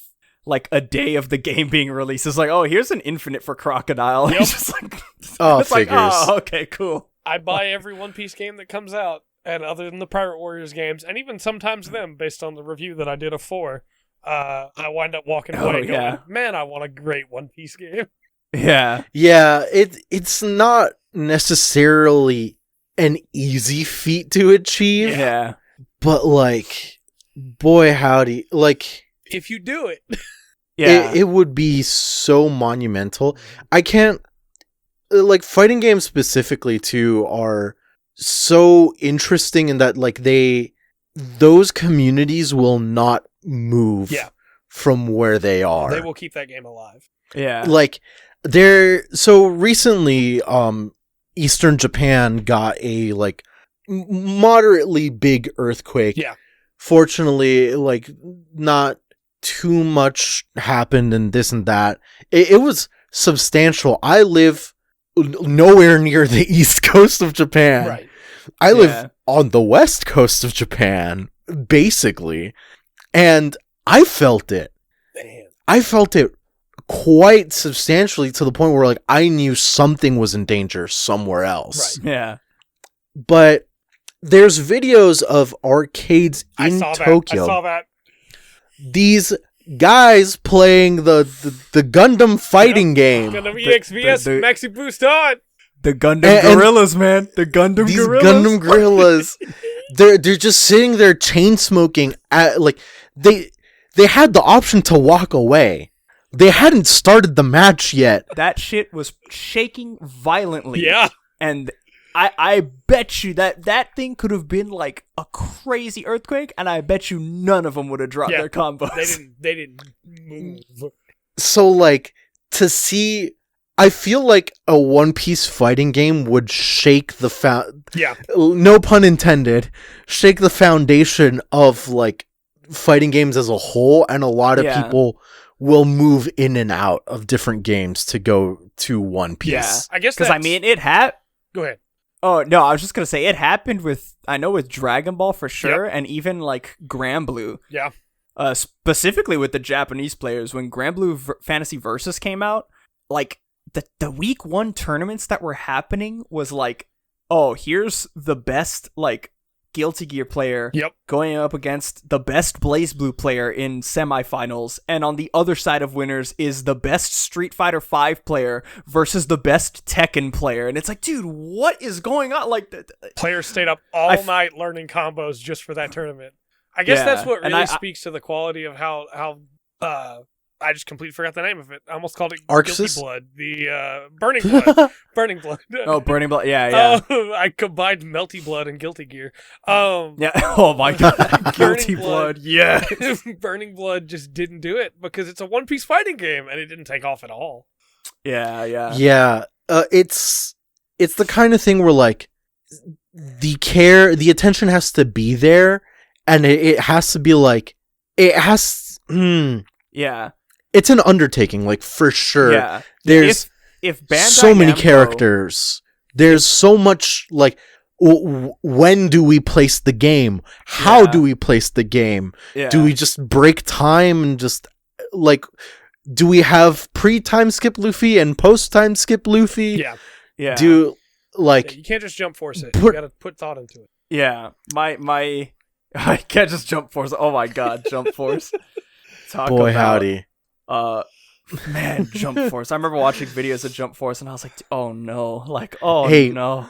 B: like a day of the game being released is like, oh, here's an infinite for Crocodile. It's just like it's
A: figures.
B: like, oh, okay, cool.
C: I buy every One Piece game that comes out, and other than the Pirate Warriors games, and even sometimes them, based on the review that I did of 4, I wind up walking away going, man, I want a great One Piece game.
B: Yeah.
A: Yeah, it's not necessarily an easy feat to achieve.
B: Yeah.
A: But like, boy howdy, like
C: if you do it.
A: It would be so monumental. I can't like fighting games specifically too are so interesting in that like those communities will not move from where they are.
C: They will keep that game alive.
B: Yeah.
A: Like so recently Eastern Japan got a like moderately big earthquake.
C: Yeah.
A: Fortunately, like not too much happened and this and that. It was substantial. I live nowhere near the east coast of Japan.
C: Right.
A: I live on the west coast of Japan, basically. And I felt it.
C: Man.
A: I felt it quite substantially to the point where like I knew something was in danger somewhere else.
B: Right. Yeah.
A: But there's videos of arcades in Tokyo.
C: I saw that.
A: These guys playing the Gundam fighting game.
C: Gundam EXVS Maxi Boost on.
B: The Gundam Gorillas, man. The Gundam
A: these
B: Gorillas.
A: Gundam Gorillas. they're just sitting there chain smoking at like they had the option to walk away. They hadn't started the match yet.
B: That shit was shaking violently.
C: Yeah.
B: And I bet you that thing could have been like a crazy earthquake, and I bet you none of them would have dropped their combos.
C: They didn't move.
A: So like to see, I feel like a One Piece fighting game would shake the no pun intended, shake the foundation of like fighting games as a whole, and a lot of people will move in and out of different games to go to One Piece.
C: Yeah, I guess
B: because I mean it had.
C: Go ahead.
B: Oh no, I was just gonna say it happened with Dragon Ball for sure, and even like Grand Blue.
C: Yeah.
B: Specifically with the Japanese players, when Grand Blue Fantasy Versus came out, like the week 1 tournaments that were happening was like, oh, here's the best like Guilty Gear player going up against the best Blaze Blue player in semifinals, and on the other side of winners is the best Street Fighter V player versus the best Tekken player, and it's like, dude, what is going on? Like,
C: players stayed up all night learning combos just for that tournament. I guess that's what really speaks to the quality of how I just completely forgot the name of it. I almost called it
A: Arxis?
C: Guilty Blood. The Burning Blood. Burning Blood.
B: Oh, Burning Blood. Yeah.
C: I combined Melty Blood and Guilty Gear.
B: Yeah. Oh my god. Guilty Blood. Yeah.
C: Burning Blood just didn't do it because it's a One Piece fighting game and it didn't take off at all.
B: Yeah.
A: Yeah. It's the kind of thing where like the attention has to be there, and it has to be like
B: yeah.
A: It's an undertaking, like, for sure.
B: Yeah.
A: There's
B: if Bandai
A: so many
B: Namco...
A: characters. There's so much, like, when do we place the game? How do we place the game?
B: Yeah.
A: Do we just break time and just like, do we have pre-time skip Luffy and post-time skip Luffy?
C: Yeah.
B: Yeah.
A: Do like
C: you can't just jump force it. You gotta put thought into it.
B: Yeah. My I can't just jump force. Oh my god, jump force. Talk
A: boy
B: about,
A: howdy.
B: Man, jump force. I remember watching videos of jump force and I was like, oh no. Like, oh
A: Hey,
B: no.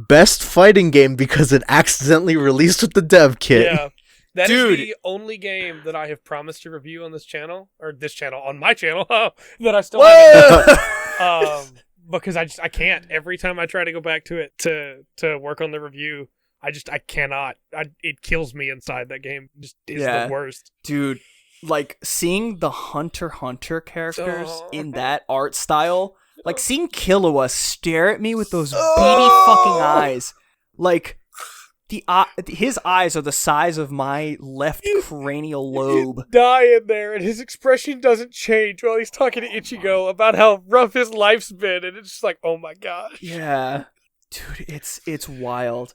A: Best fighting game because it accidentally released with the dev kit.
C: Yeah. That
B: Dude.
C: is the only game that I have promised to review on this channel, or this channel, on my channel, that I still haven't done. Because I can't. Every time I try to go back to it to work on the review, I cannot. It kills me inside. That game just is the worst.
B: Dude, like seeing the Hunter x Hunter characters in that art style, like seeing Killua stare at me with those beady fucking eyes, like his eyes are the size of my left cranial lobe.
C: Die in there, and his expression doesn't change while he's talking to Ichigo about how rough his life's been, and it's just like, oh my gosh.
B: Yeah, dude, it's wild.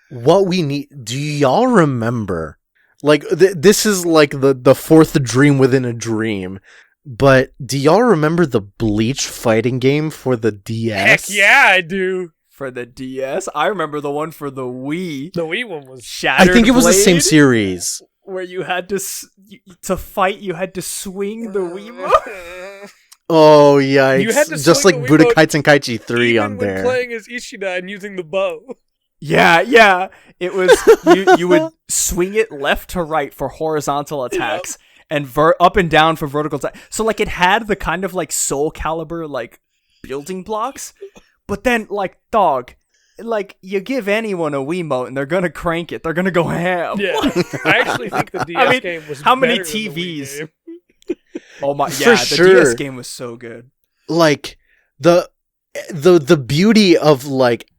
A: What we need? Do y'all remember? Like this is like the fourth dream within a dream. But do y'all remember the Bleach fighting game for the DS?
C: Heck yeah, I do.
B: For the DS, I remember the one for the Wii.
C: The Wii one was
B: Shattered
A: I think it was the same
B: Blade,
A: series.
B: where you had to fight. You had to swing the Wiimote.
A: Oh yikes!
C: You had to
A: just
C: swing
A: like
C: the Wiimote
A: Budokai Tenkaichi 3
C: even
A: on
C: when
A: there.
C: playing as Ishida and using the bow.
B: Yeah. It was you would swing it left to right for horizontal attacks and up and down for vertical attacks. So like it had the kind of like Soul Calibur like building blocks, but then like dog, like you give anyone a Wiimote and they're gonna crank it. They're gonna go ham.
C: Yeah, I actually think the DS game was.
B: How many
C: better than the Wii
B: TVs?
C: game.
B: Oh my,
A: For
B: yeah,
A: sure.
B: the DS game was so good.
A: Like the beauty of like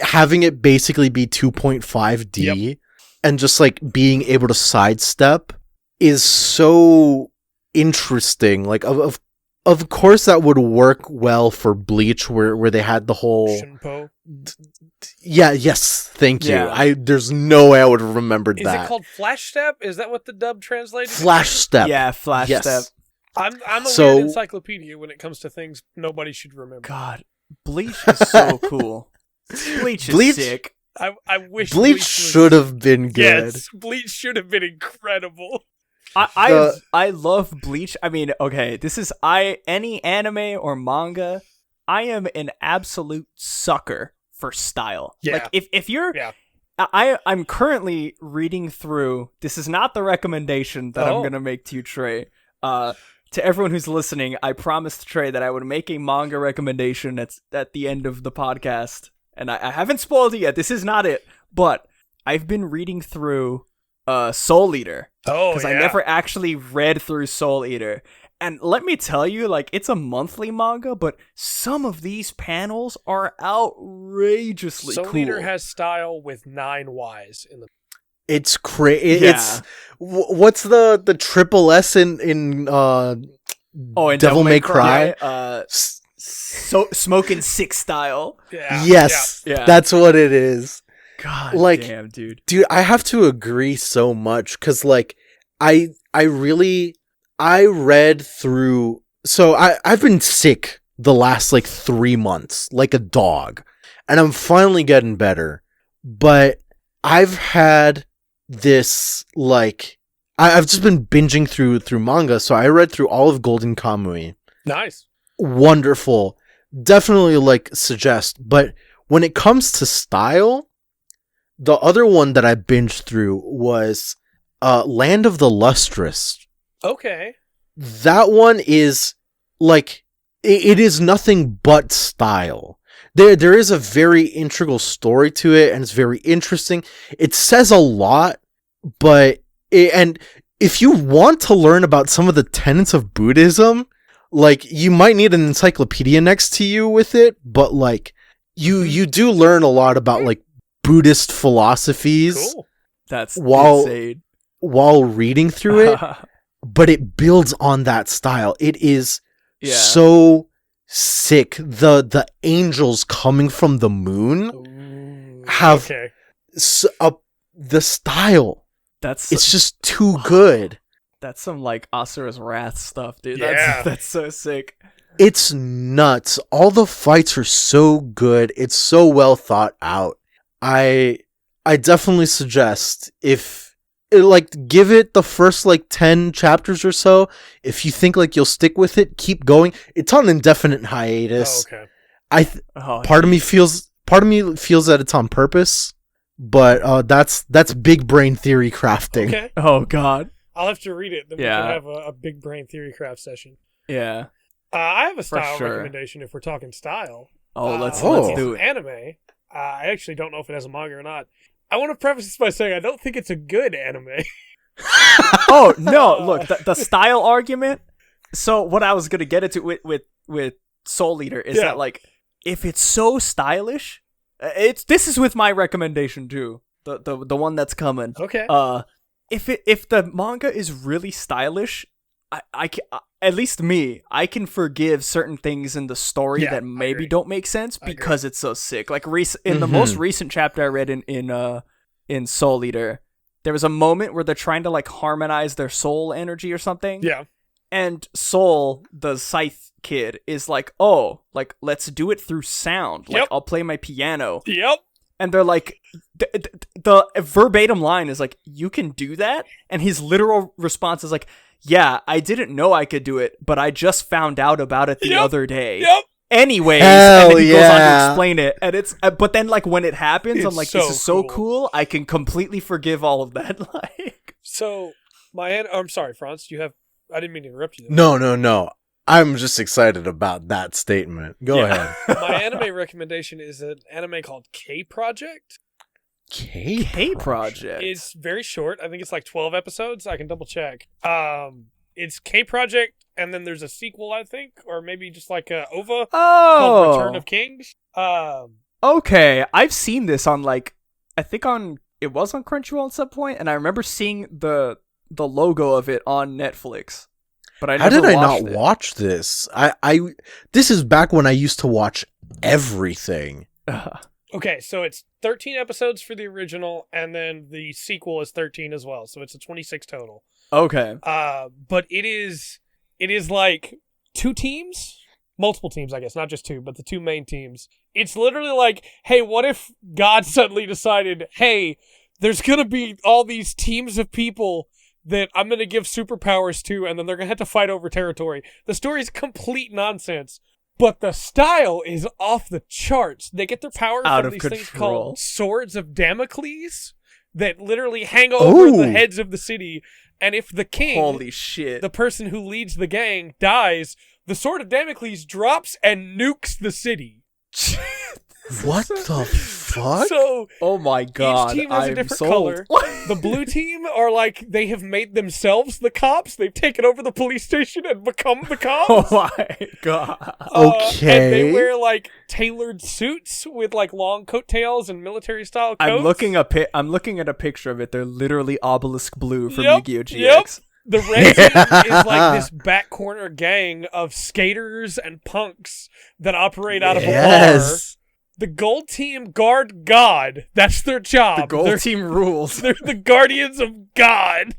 A: having it basically be 2.5D and just like being able to sidestep is so interesting. Like of course that would work well for Bleach where they had the whole
C: Shinpo.
A: Thank you.
B: Yeah.
A: There's no way I would have remembered
C: Is
A: that.
C: it called Flash Step? Is that what the dub translated?
A: Flash Step.
B: Yeah, Flash
A: Yes.
B: Step.
C: I'm a
A: So-
C: weird encyclopedia when it comes to things nobody should remember.
B: God, Bleach is so cool. Bleach is sick.
C: I wish
A: Bleach
C: was-
A: should have been good.
C: Yes, Bleach should have been incredible.
B: I love Bleach. I mean, okay, this is any anime or manga, I am an absolute sucker for style.
C: Yeah.
B: Like if you're
C: Yeah.
B: I'm currently reading through, this is not the recommendation that I'm gonna make to you, Trey. To everyone who's listening, I promised Trey that I would make a manga recommendation at the end of the podcast. And I haven't spoiled it yet. This is not it. But I've been reading through Soul Eater.
C: Oh,
B: Because I never actually read through Soul Eater. And let me tell you, like, it's a monthly manga, but some of these panels are outrageously
C: Soul
B: cool.
C: Eater has style with 9 Ys in the.
A: It's crazy.
B: Yeah.
A: It's what's the triple S in
B: in
A: Devil May Cry?
B: So Smoking Six style.
C: Yeah.
A: Yes,
B: Yeah.
A: that's what it is.
B: God
A: Like-
B: damn, dude.
A: Dude, I have to agree so much because like I read through. So I've been sick the last like 3 months, like a dog, and I'm finally getting better. But I've had this like I've just been binging through manga. So I read through all of Golden Kamui.
C: Nice.
A: Wonderful. Definitely like suggest. But when it comes to style, the other one that I binged through was Land of the Lustrous.
C: Okay.
A: That one is like it is nothing but style. There is a very integral story to it, and it's very interesting. It says a lot, but and if you want to learn about some of the tenets of Buddhism, like you might need an encyclopedia next to you with it, but like you do learn a lot about like Buddhist philosophies
C: Cool.
B: That's
A: While-
B: insane.
A: while reading through it, but it builds on that style. It is
B: Yeah.
A: so sick. The angels coming from the moon,
C: Ooh.
A: have
C: Okay.
A: the style.
B: It's
A: just too good.
B: That's some like Asura's Wrath stuff, dude.
C: Yeah.
B: That's so sick.
A: It's nuts. All the fights are so good. It's so well thought out. I definitely suggest give it the first 10 chapters or so. If you think you'll stick with it, keep going. It's on indefinite hiatus.
C: Oh, okay.
A: Part of me feels that it's on purpose, but that's big brain theory crafting.
C: Okay.
B: Oh god.
C: I'll have to read it. Then we can have a big brain theory craft session.
B: Yeah.
C: I have a style
B: sure.
C: recommendation if we're talking style.
B: Oh, let's do it.
C: Anime. I actually don't know if it has a manga or not. I want to preface this by saying I don't think it's a good anime.
B: Oh no! Look, the style argument. So what I was gonna get into with Soul Eater is that if it's so stylish, this is with my recommendation too. The one that's coming.
C: Okay.
B: If the manga is really stylish, I can, at least me, I can forgive certain things in the story that maybe don't make sense because it's so sick. Like in the most recent chapter I read in Soul Eater, there was a moment where they're trying to harmonize their soul energy or something.
C: Yeah.
B: And Soul, the scythe kid, is let's do it through sound.
C: Yep.
B: I'll play my piano.
C: Yep.
B: And they're the verbatim line is you can do that? And his literal response is yeah, I didn't know I could do it, but I just found out about it the other day.
C: Yep.
B: Anyways,
A: Hell
B: and then he goes on to
A: yeah.
B: explain it, and it's but then when it happens,
C: It's
B: I'm
C: so
B: this is so
C: cool.
B: cool. I can completely forgive all of that.
C: So, I'm sorry, Franz. I didn't mean to interrupt you.
A: No. I'm just excited about that statement. Go ahead.
C: My anime recommendation is an anime called K Project.
B: K Project.
C: It's very short. I think it's 12 episodes. I can double check. It's K Project, and then there's a sequel, I think, or maybe just a OVA called Return of Kings.
B: Okay, I've seen this on it was on Crunchyroll at some point, and I remember seeing the logo of it on Netflix. But I never
A: How did I
B: watched
A: not
B: it.
A: watch this? This is back when I used to watch everything.
C: Okay, so it's 13 episodes for the original, and then the sequel is 13 as well, so it's a 26 total.
B: Okay.
C: But it is two teams, multiple teams, I guess, not just two, but the two main teams. It's literally hey, what if God suddenly decided, hey, there's gonna be all these teams of people that I'm gonna give superpowers to, and then they're gonna have to fight over territory. The story's complete nonsense. But the style is off the charts. They get their power from these things called Swords of Damocles that literally hang over the heads of the city. And if the king,
B: holy shit,
C: the person who leads the gang, dies, the Sword of Damocles drops and nukes the city.
A: What the fuck?
C: So,
B: oh my god,
C: each team has a different color. The blue team are they have made themselves the cops. They've taken over the police station and become the cops.
B: Oh my god.
A: Okay.
C: And they wear tailored suits with long coattails and military style coats.
B: I'm looking at a picture of it. They're literally obelisk blue from
C: Yep,
B: Yu-Gi-Oh! GX.
C: Yep. The red team is this back corner gang of skaters and punks that operate out of a bar. The gold team guard God. That's their job.
B: The gold team rules.
C: They're the guardians of God.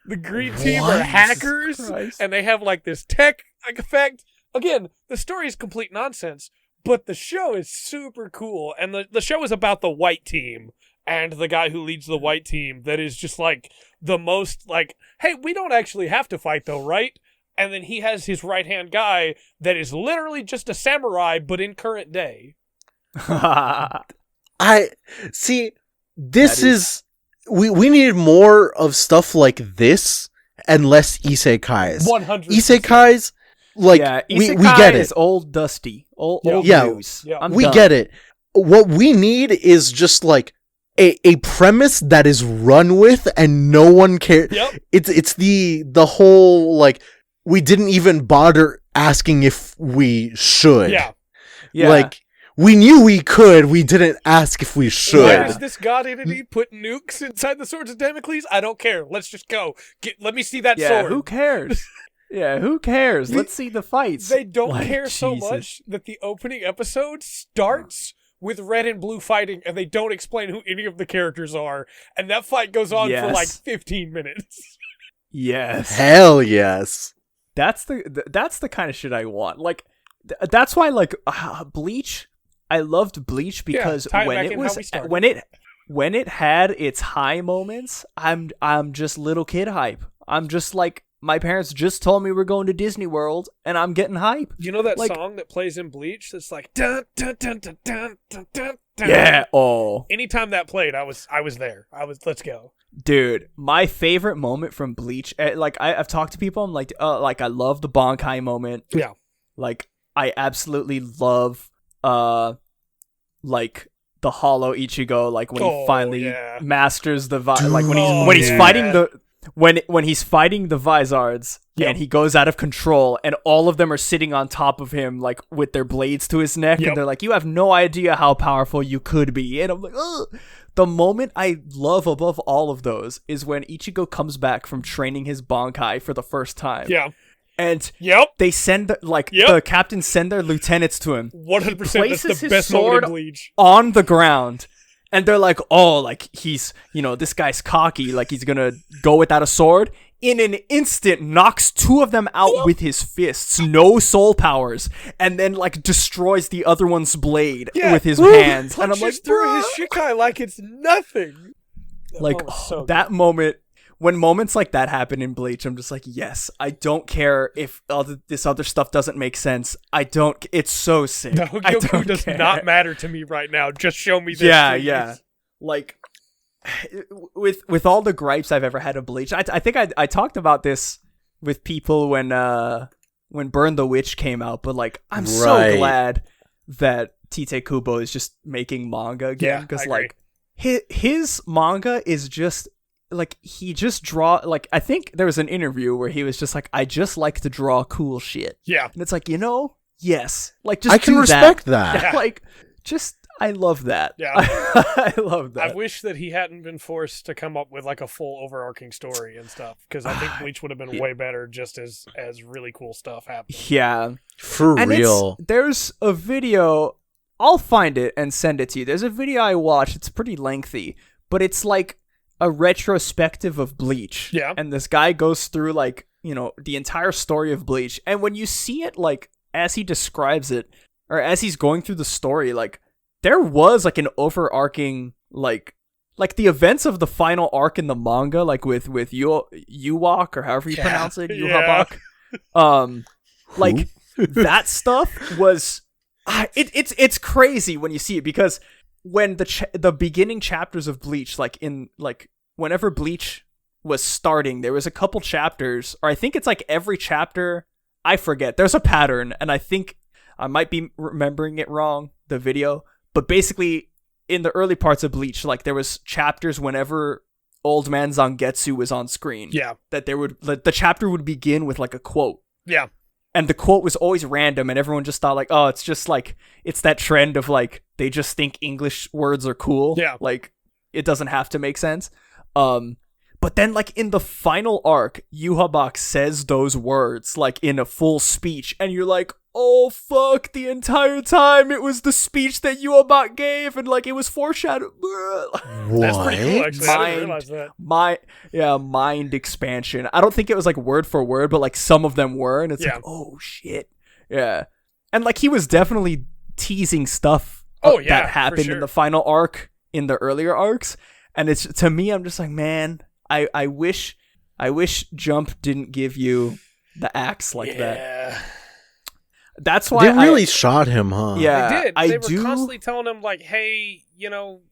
C: The green team are hackers, and they have this tech effect. Again, the story is complete nonsense, but the show is super cool. And the show is about the white team and the guy who leads the white team that is just the most hey, we don't actually have to fight though, right? And then he has his right-hand guy that is literally just a samurai, but in current day.
A: I see. This is we needed more of stuff like this and less isekais.
C: 100%.
A: Isekais, we get it.
B: Is old dusty, old news.
C: Yeah.
A: We get it. What we need is just a premise that is run with and no one cares.
C: Yep.
A: It's the whole we didn't even bother asking if we should.
C: Yeah.
A: We knew we could, we didn't ask if we should.
C: Why does this god entity put nukes inside the Swords of Damocles? I don't care. Let's just go. Let me see that sword.
B: Who cares? Who cares? Let's see the fights.
C: They don't care so much that the opening episode starts with red and blue fighting, and they don't explain who any of the characters are, and that fight goes on for like 15 minutes.
B: Yes.
A: Hell yes.
B: That's the kind of shit I want. Like, that's why, like, Bleach. I loved Bleach because when it had its high moments, I'm just little kid hype. I'm just like, my parents just told me we're going to Disney World, and I'm getting hype.
C: You know that song that plays in Bleach that's like dun dun dun dun dun dun dun dun.
B: Yeah. Oh.
C: Anytime that played, I was there. Let's go.
B: Dude, my favorite moment from Bleach, like I've talked to people, I'm like I love the Bankai moment.
C: Yeah.
B: Like I absolutely love like the Hollow Ichigo, like when he finally masters the like when he's fighting the when he's fighting the Vizards and he goes out of control and all of them are sitting on top of him like with their blades to his neck and they're like, you have no idea how powerful you could be. And I'm like, ugh. The moment I love above all of those is when Ichigo comes back from training his Bankai for the first time.
C: Yeah.
B: And they send the captains send their lieutenants to him.
C: 100%. That's the best moment in Bleach.
B: On the ground. And they're like, oh, like he's, this guy's cocky, like he's gonna go without a sword. In an instant, knocks two of them out with his fists, no soul powers, and then like destroys the other one's blade with his hands. And I'm like,
C: through his shikai like it's nothing.
B: That moment, when moments like that happen in Bleach, I'm just like, yes, I don't care if this other stuff doesn't make sense. It's so sick.
C: No, Goku does not matter to me right now. Just show me this.
B: Yeah. Like, with all the gripes I've ever had of Bleach, I think I talked about this with people when Burn the Witch came out, but like, I'm so glad that Tite Kubo is just making manga again, because like his manga is just like, he just I think there was an interview where he was just like, I just like to draw cool shit.
C: Yeah.
B: And it's like, yes. Like, just
A: I can respect that.
B: Yeah. Like, just, I love that.
C: Yeah.
B: I love that.
C: I wish that he hadn't been forced to come up with like a full overarching story and stuff, because I think Bleach would have been way better just as really cool stuff happened.
B: Yeah.
A: For real.
B: There's a video, I'll find it and send it to you. There's a video I watched, it's pretty lengthy, but it's like a retrospective of Bleach.
C: Yeah.
B: And this guy goes through like, the entire story of Bleach. And when you see it, like, as he describes it, or as he's going through the story, like, there was like an overarching, like the events of the final arc in the manga, like with Yuwak, or however you pronounce it, Yuhabak. Like, that stuff was, it's crazy when you see it, because when the beginning chapters of Bleach, whenever Bleach was starting, there was a couple chapters, or I think it's like every chapter, I forget, there's a pattern, and I think I might be remembering it wrong, the video, but basically in the early parts of Bleach, like, there was chapters whenever Old Man Zangetsu was on screen.
C: Yeah.
B: That the chapter would begin with like a quote.
C: Yeah.
B: And the quote was always random, and everyone just thought like, oh, it's just like, it's that trend of like, they just think English words are cool.
C: Yeah.
B: Like, it doesn't have to make sense. But then like in the final arc, Yuhabak says those words like in a full speech, and you're like, oh fuck, the entire time it was the speech that Yuhabak gave, and like it was foreshadowed.
C: That's pretty cool, actually. I didn't realize that.
B: Mind expansion. I don't think it was like word for word, but like some of them were, and it's like, oh shit. Yeah. And like he was definitely teasing stuff that happened in the final arc in the earlier arcs. And it's, to me, I'm just like, man, I wish Jump didn't give you the axe like that. That's why
A: they really shot him, huh?
B: Yeah,
C: they were constantly telling him like, "Hey,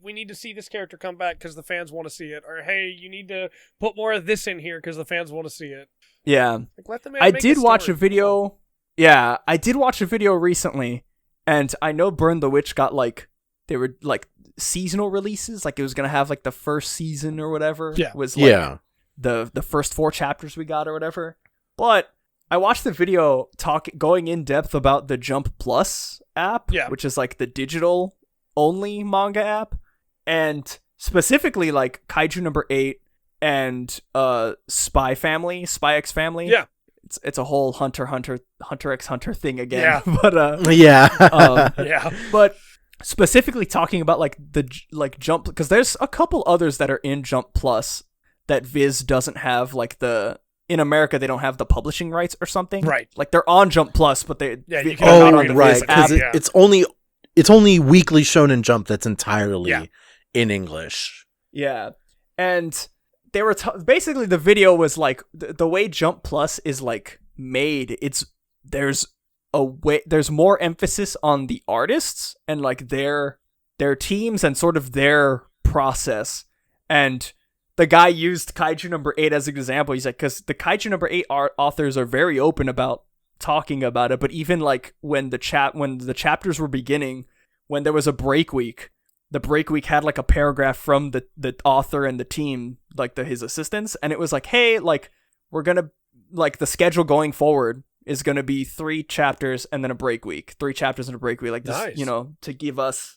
C: we need to see this character come back because the fans want to see it," or "Hey, you need to put more of this in here because the fans want to see it."
B: Yeah,
C: like, let the man
B: I
C: make
B: did
C: a
B: watch
C: story.
B: a video. Yeah, I did watch a video recently, and I know Burn the Witch got like, they were like seasonal releases, like it was gonna have like the first season or whatever.
C: Yeah,
B: was like the first 4 chapters we got or whatever, but I watched the video going in depth about the Jump Plus app, which is like the digital only manga app, and specifically like Kaiju number 8 and Spy X Family.
C: Yeah.
B: It's a whole Hunter x Hunter thing again.
C: Yeah.
B: But
A: yeah.
C: Yeah.
B: But specifically talking about like the like Jump, because there's a couple others that are in Jump Plus that Viz doesn't have, like in America they don't have the publishing rights or something.
C: Right.
B: Like they're on Jump Plus, but they're
A: not
B: on the
A: right,
B: Viz app.
A: because it's only Weekly Shonen Jump that's entirely in English.
B: Yeah, and they were basically, the video was like the way Jump Plus is like made. There's more emphasis on the artists and like their teams and sort of their process. And the guy used Kaiju number 8 as an example. He's like, because the Kaiju number 8 authors are very open about talking about it, but even like when the chapters were beginning, when there was a break week, the break week had like a paragraph from the author and the team, like his assistants, and it was like, hey, like we're gonna, like, the schedule going forward is gonna be 3 chapters and then a break week, 3 chapters and a break week, like this,
C: nice.
B: You know, to give us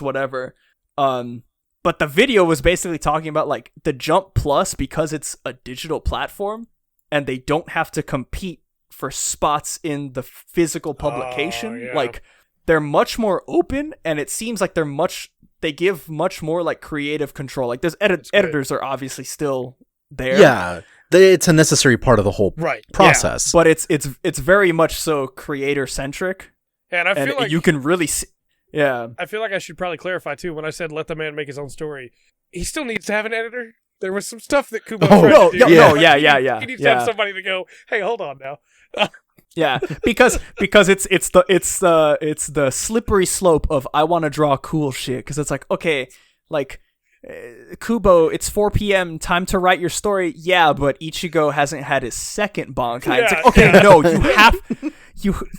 B: whatever. But the video was basically talking about like the Jump Plus, because it's a digital platform and they don't have to compete for spots in the physical publication. Like they're much more open, and it seems like they give much more like creative control. Like there's editors are obviously still there.
A: Yeah, it's a necessary part of the whole process.
B: But it's very much so creator centric.
C: And I feel like
B: you can really see. Yeah,
C: I feel like I should probably clarify too. When I said let the man make his own story, he still needs to have an editor. There was some stuff that Kubo tried to do.
B: He
C: needs to have somebody to go, hey, hold on now.
B: Yeah, because it's the slippery slope of I want to draw cool shit, because it's like, okay, like Kubo, it's 4 p.m. time to write your story. Yeah, but Ichigo hasn't had his second Bankai. It's like, okay, no,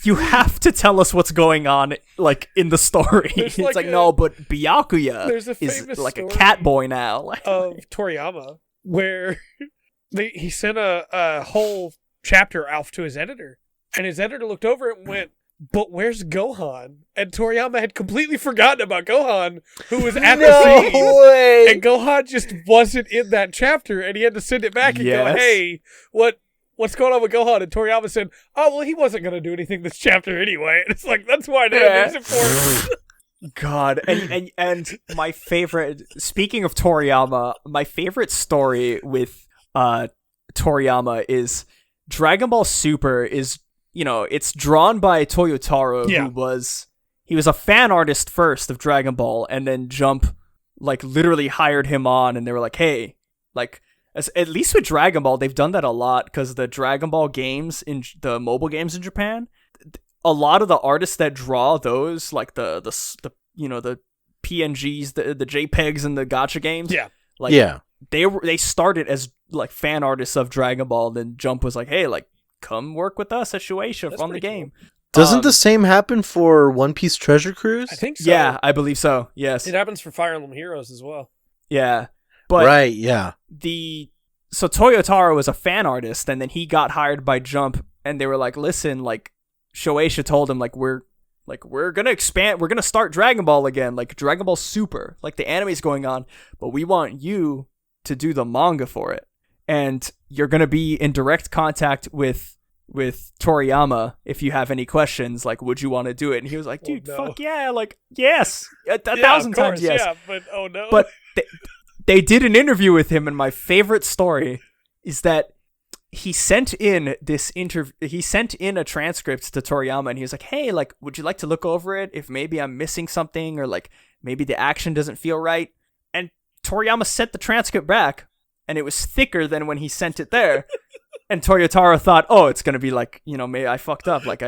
B: you have to tell us what's going on, like in the story. It's like no, but Byakuya is like a cat boy now.
C: Of Toriyama, where he sent a whole chapter off to his editor. And his editor looked over it and went, but where's Gohan? And Toriyama had completely forgotten about Gohan, who was at the scene.
A: Way.
C: And Gohan just wasn't in that chapter, and he had to send it back and go, hey, what's going on with Gohan? And Toriyama said, oh, well, he wasn't going to do anything this chapter anyway. And it's like, that's why that is important.
B: God, and my favorite, speaking of Toriyama, my favorite story with Toriyama is Dragon Ball Super is, you know, it's drawn by Toyotaro, who was a fan artist first of Dragon Ball, and then Jump like literally hired him on, and they were like, hey, like, at least with Dragon Ball, they've done that a lot, because the Dragon Ball games, in the mobile games in Japan, a lot of the artists that draw those, like the you know, the PNGs, the JPEGs and the gacha games, they started as like fan artists of Dragon Ball. Then Jump was like, hey, like, come work with us at Shueisha on the game.
A: Cool. Doesn't the same happen for One Piece Treasure Cruise?
C: I think so.
B: Yeah, I believe so. Yes,
C: it happens for Fire Emblem Heroes as well.
B: Yeah, but
A: right, yeah.
B: So Toyotaro was a fan artist, and then he got hired by Jump, and they were like, listen, like, Shueisha told him, like, we're gonna expand, we're gonna start Dragon Ball again, like Dragon Ball Super, like the anime's going on, but we want you to do the manga for it, and you're gonna be in direct contact with Toriyama if you have any questions, like, would you want to do it? And he was like, dude, fuck yeah, like, yes, a thousand times yes.
C: Yeah, but oh no.
B: But they did an interview with him, and my favorite story is that he sent in a transcript to Toriyama, and he was like, hey, like, would you like to look over it if maybe I'm missing something, or like maybe the action doesn't feel right? And Toriyama sent the transcript back, and it was thicker than when he sent it there. And Toyotaro thought, oh, it's gonna be like, you know, maybe I fucked up, like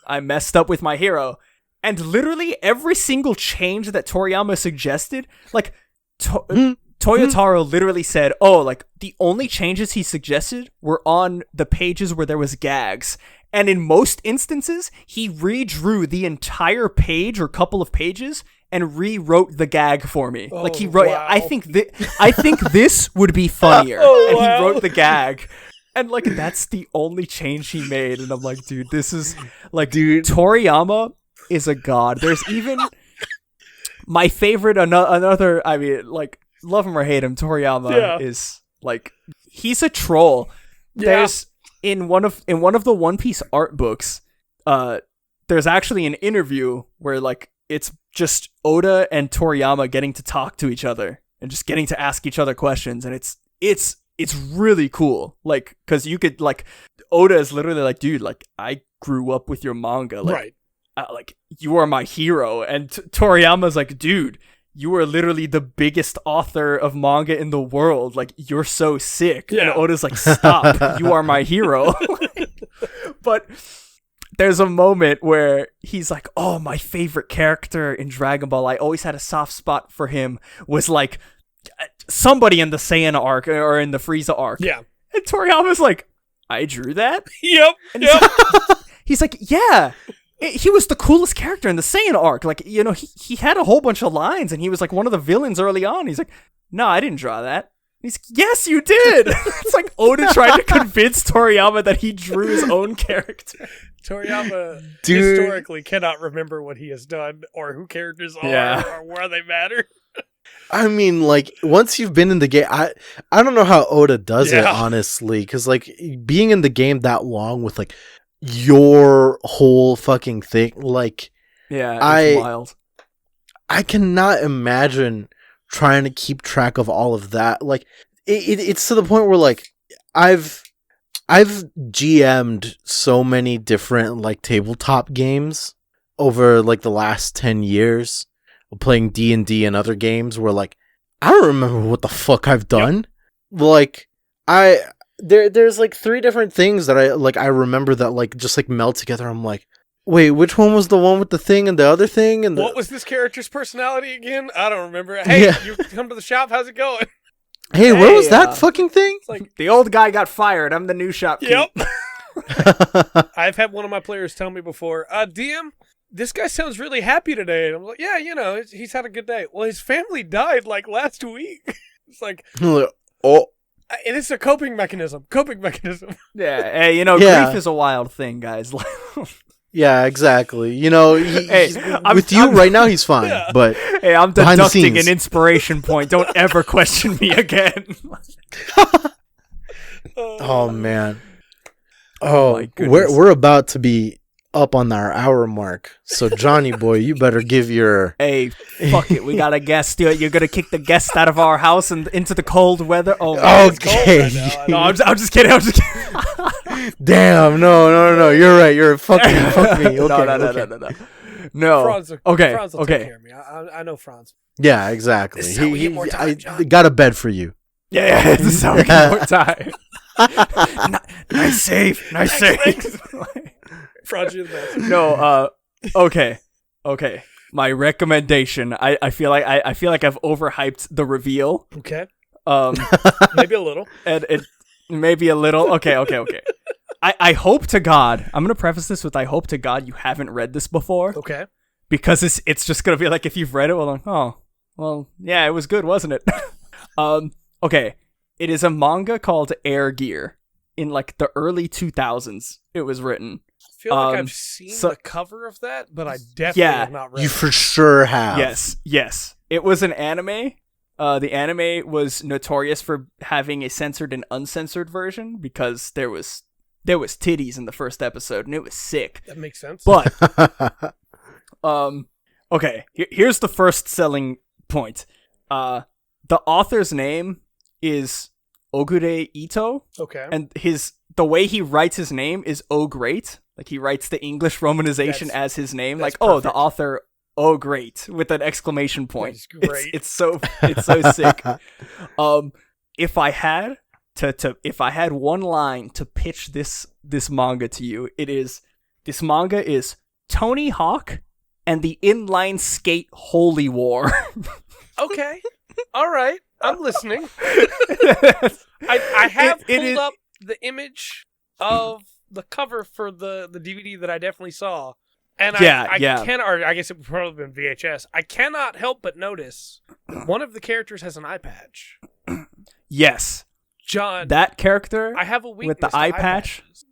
B: I messed up with my hero. And literally every single change that Toriyama suggested, like Toyotaro literally said, oh, like, the only changes he suggested were on the pages where there was gags. And in most instances, he redrew the entire page or couple of pages and rewrote the gag for me.
C: Oh,
B: like, he wrote,
C: wow.
B: I think this would be funnier. And he wrote the gag. And, like, that's the only change he made. And I'm like, dude, this is, like, Toriyama is a god. There's even my favorite, another, I mean, like, love him or hate him, Toriyama is, like, he's a troll. There's, in one of the One Piece art books, there's actually an interview where, like, it's just Oda and Toriyama getting to talk to each other and just getting to ask each other questions, and it's really cool. Like, because you could, like, Oda is literally like, dude, like, I grew up with your manga, like,
C: right.
B: Like, you are my hero. And Toriyama's like, dude, you are literally the biggest author of manga in the world. Like, you're so sick.
C: Yeah.
B: And Oda's like, stop, you are my hero. But there's a moment where he's like, oh, my favorite character in Dragon Ball, I always had a soft spot for him, was like somebody in the Saiyan arc or in the Frieza arc.
C: Yeah.
B: And Toriyama's like, I drew that?
C: Yep.
B: And he's like, yeah. He was the coolest character in the Saiyan arc. Like, you know, he had a whole bunch of lines, and he was like one of the villains early on. He's like, no, I didn't draw that. He's like, yes, you did. It's like Oda trying to convince Toriyama that he drew his own character.
C: Toriyama historically cannot remember what he has done or who characters are or where they matter.
A: I mean, like, once you've been in the game, I don't know how Oda does it, honestly, because, like, being in the game that long with, like, your whole fucking thing, like,
B: it's wild.
A: I cannot imagine trying to keep track of all of that. Like, it's to the point where, like, I've GM'd so many different, like, tabletop games over, like, the last 10 years, playing D&D and other games where, like, I don't remember what the fuck I've done. Yep. Like, there's like 3 different things that I remember that, like, just, like, meld together. I'm like, wait, which one was the one with the thing and the other thing? And
C: what was this character's personality again? I don't remember. Hey, you come to the shop. How's it going?
A: Hey, where was that fucking thing?
B: It's like, the old guy got fired. I'm the new shopkeep.
C: Yep. I've had one of my players tell me before, DM, this guy sounds really happy today. And I'm like, yeah, you know, he's had a good day. Well, his family died, like, last week. It's like,
A: oh.
C: And it's a coping mechanism.
B: Yeah, hey, you know, grief is a wild thing, guys.
A: Yeah, exactly. You know, right now he's fine, but
B: hey, I'm deducting an inspiration point. Don't ever question me again.
A: Oh man. Oh, we're about to be up on our hour mark. So Johnny boy, you better give your
B: Hey, fuck it. We got a guest. You're going to kick the guest out of our house and into the cold weather? Oh, man,
A: okay.
B: It's cold right now. No, I'm just kidding.
A: Damn, no. You're right. You're fuck me. Okay,
B: no.
C: Franz will take care of me. I know Franz.
A: Yeah, exactly.
C: This is how we get more time, John.
A: Got a bed for you.
B: Yeah, this is how we get more time. Nice save.
C: Franz, you're the best.
B: No, okay. My recommendation. I feel like I've overhyped the reveal.
C: Okay. Maybe a little.
B: And it maybe a little. Okay. I hope to God. I'm gonna preface this with I hope to God you haven't read this before.
C: Okay.
B: Because it's just gonna be like if you've read it, well, yeah, it was good, wasn't it? Okay. It is a manga called Air Gear. In like the early 2000s, it was written.
C: I feel like I've seen the cover of that, but I definitely have not read it.
A: You for sure have.
B: Yes. It was an anime. The anime was notorious for having a censored and uncensored version because there was titties in the first episode, and it was sick.
C: That makes sense.
B: But, okay, here's the first selling point. The author's name is Ogure Ito.
C: Okay.
B: And the way he writes his name is Oh Great. Like, he writes the English romanization as his name. Like,
C: perfect.
B: The author, oh great, with an exclamation point.
C: That's great.
B: It's so sick. If I had one line to pitch this manga to you, this manga is Tony Hawk and the inline skate holy war.
C: Okay. All right. I'm listening. I have pulled up the image of the cover for the DVD that I definitely saw. And I guess it would probably been VHS. I cannot help but notice one of the characters has an eye patch.
B: Yes.
C: John.
B: That character
C: I have a weakness
B: with the eye patch.
C: patches.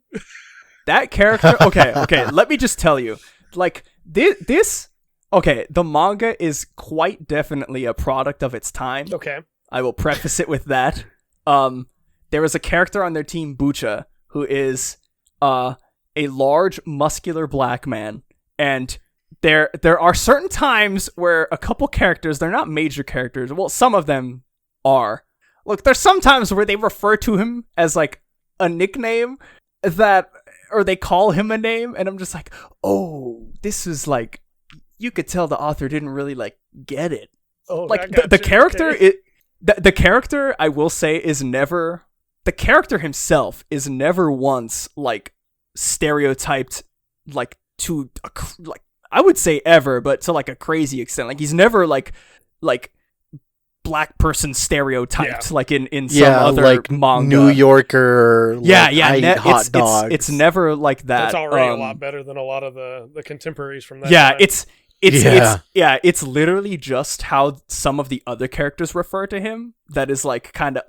B: That character. Okay. Let me just tell you. Like, this. Okay, the manga is quite definitely a product of its time.
C: Okay.
B: I will preface it with that. There is a character on their team, Bucha, who is a large, muscular black man. And there are certain times where a couple characters, they're not major characters. Well, some of them are. Look, there's some times where they refer to him as like a nickname or they call him a name, and I'm just like, oh, this is like, you could tell the author didn't really like get it.
C: Oh,
B: like the character,
C: okay.
B: the character, I will say, the character himself is never once like stereotyped like to like, I would say ever, but to like a crazy extent. Like he's never like black person stereotyped like in some other
A: like
B: manga.
A: New Yorker. Like, I eat hot dogs.
B: It's never like that.
C: That's already a lot better than a lot of the contemporaries from that.
B: Yeah,
C: time.
B: it's literally just how some of the other characters refer to him that is like kind of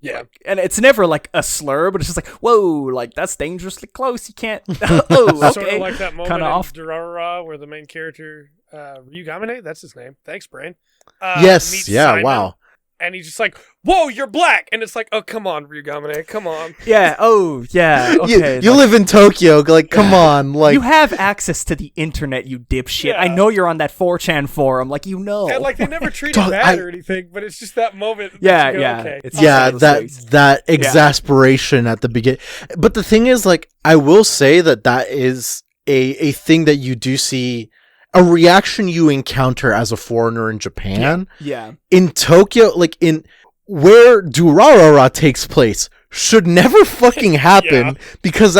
B: like, and it's never like a slur, but it's just like, whoa, like that's dangerously close. You can't. Okay.
C: Sort of like that moment
B: Kinda
C: in
B: off.
C: Durarara where the main character Ryugamine, that's his name. Thanks, Brain.
A: Yes.
C: Meets
A: Yeah.
C: Simon,
A: Wow.
C: and he's just like, "Whoa, you're black!" And it's like, "Oh, come on, Ryugamine, come on."
B: Yeah. Oh, yeah. Okay.
A: You live in Tokyo. Like, come on. Like,
B: you have access to the internet, you dipshit.
C: Yeah.
B: I know you're on that 4chan forum. Like, you know.
C: And like they never treat him bad or anything, but it's just that moment. that
B: Yeah,
C: you go,
B: yeah.
C: Okay.
B: It's
A: yeah,
B: just
A: that exasperation at the beginning. But the thing is, like, I will say that is a thing that you do see, a reaction you encounter as a foreigner in Japan.
B: Yeah.
A: In Tokyo, like in where Durarara takes place, should never fucking happen because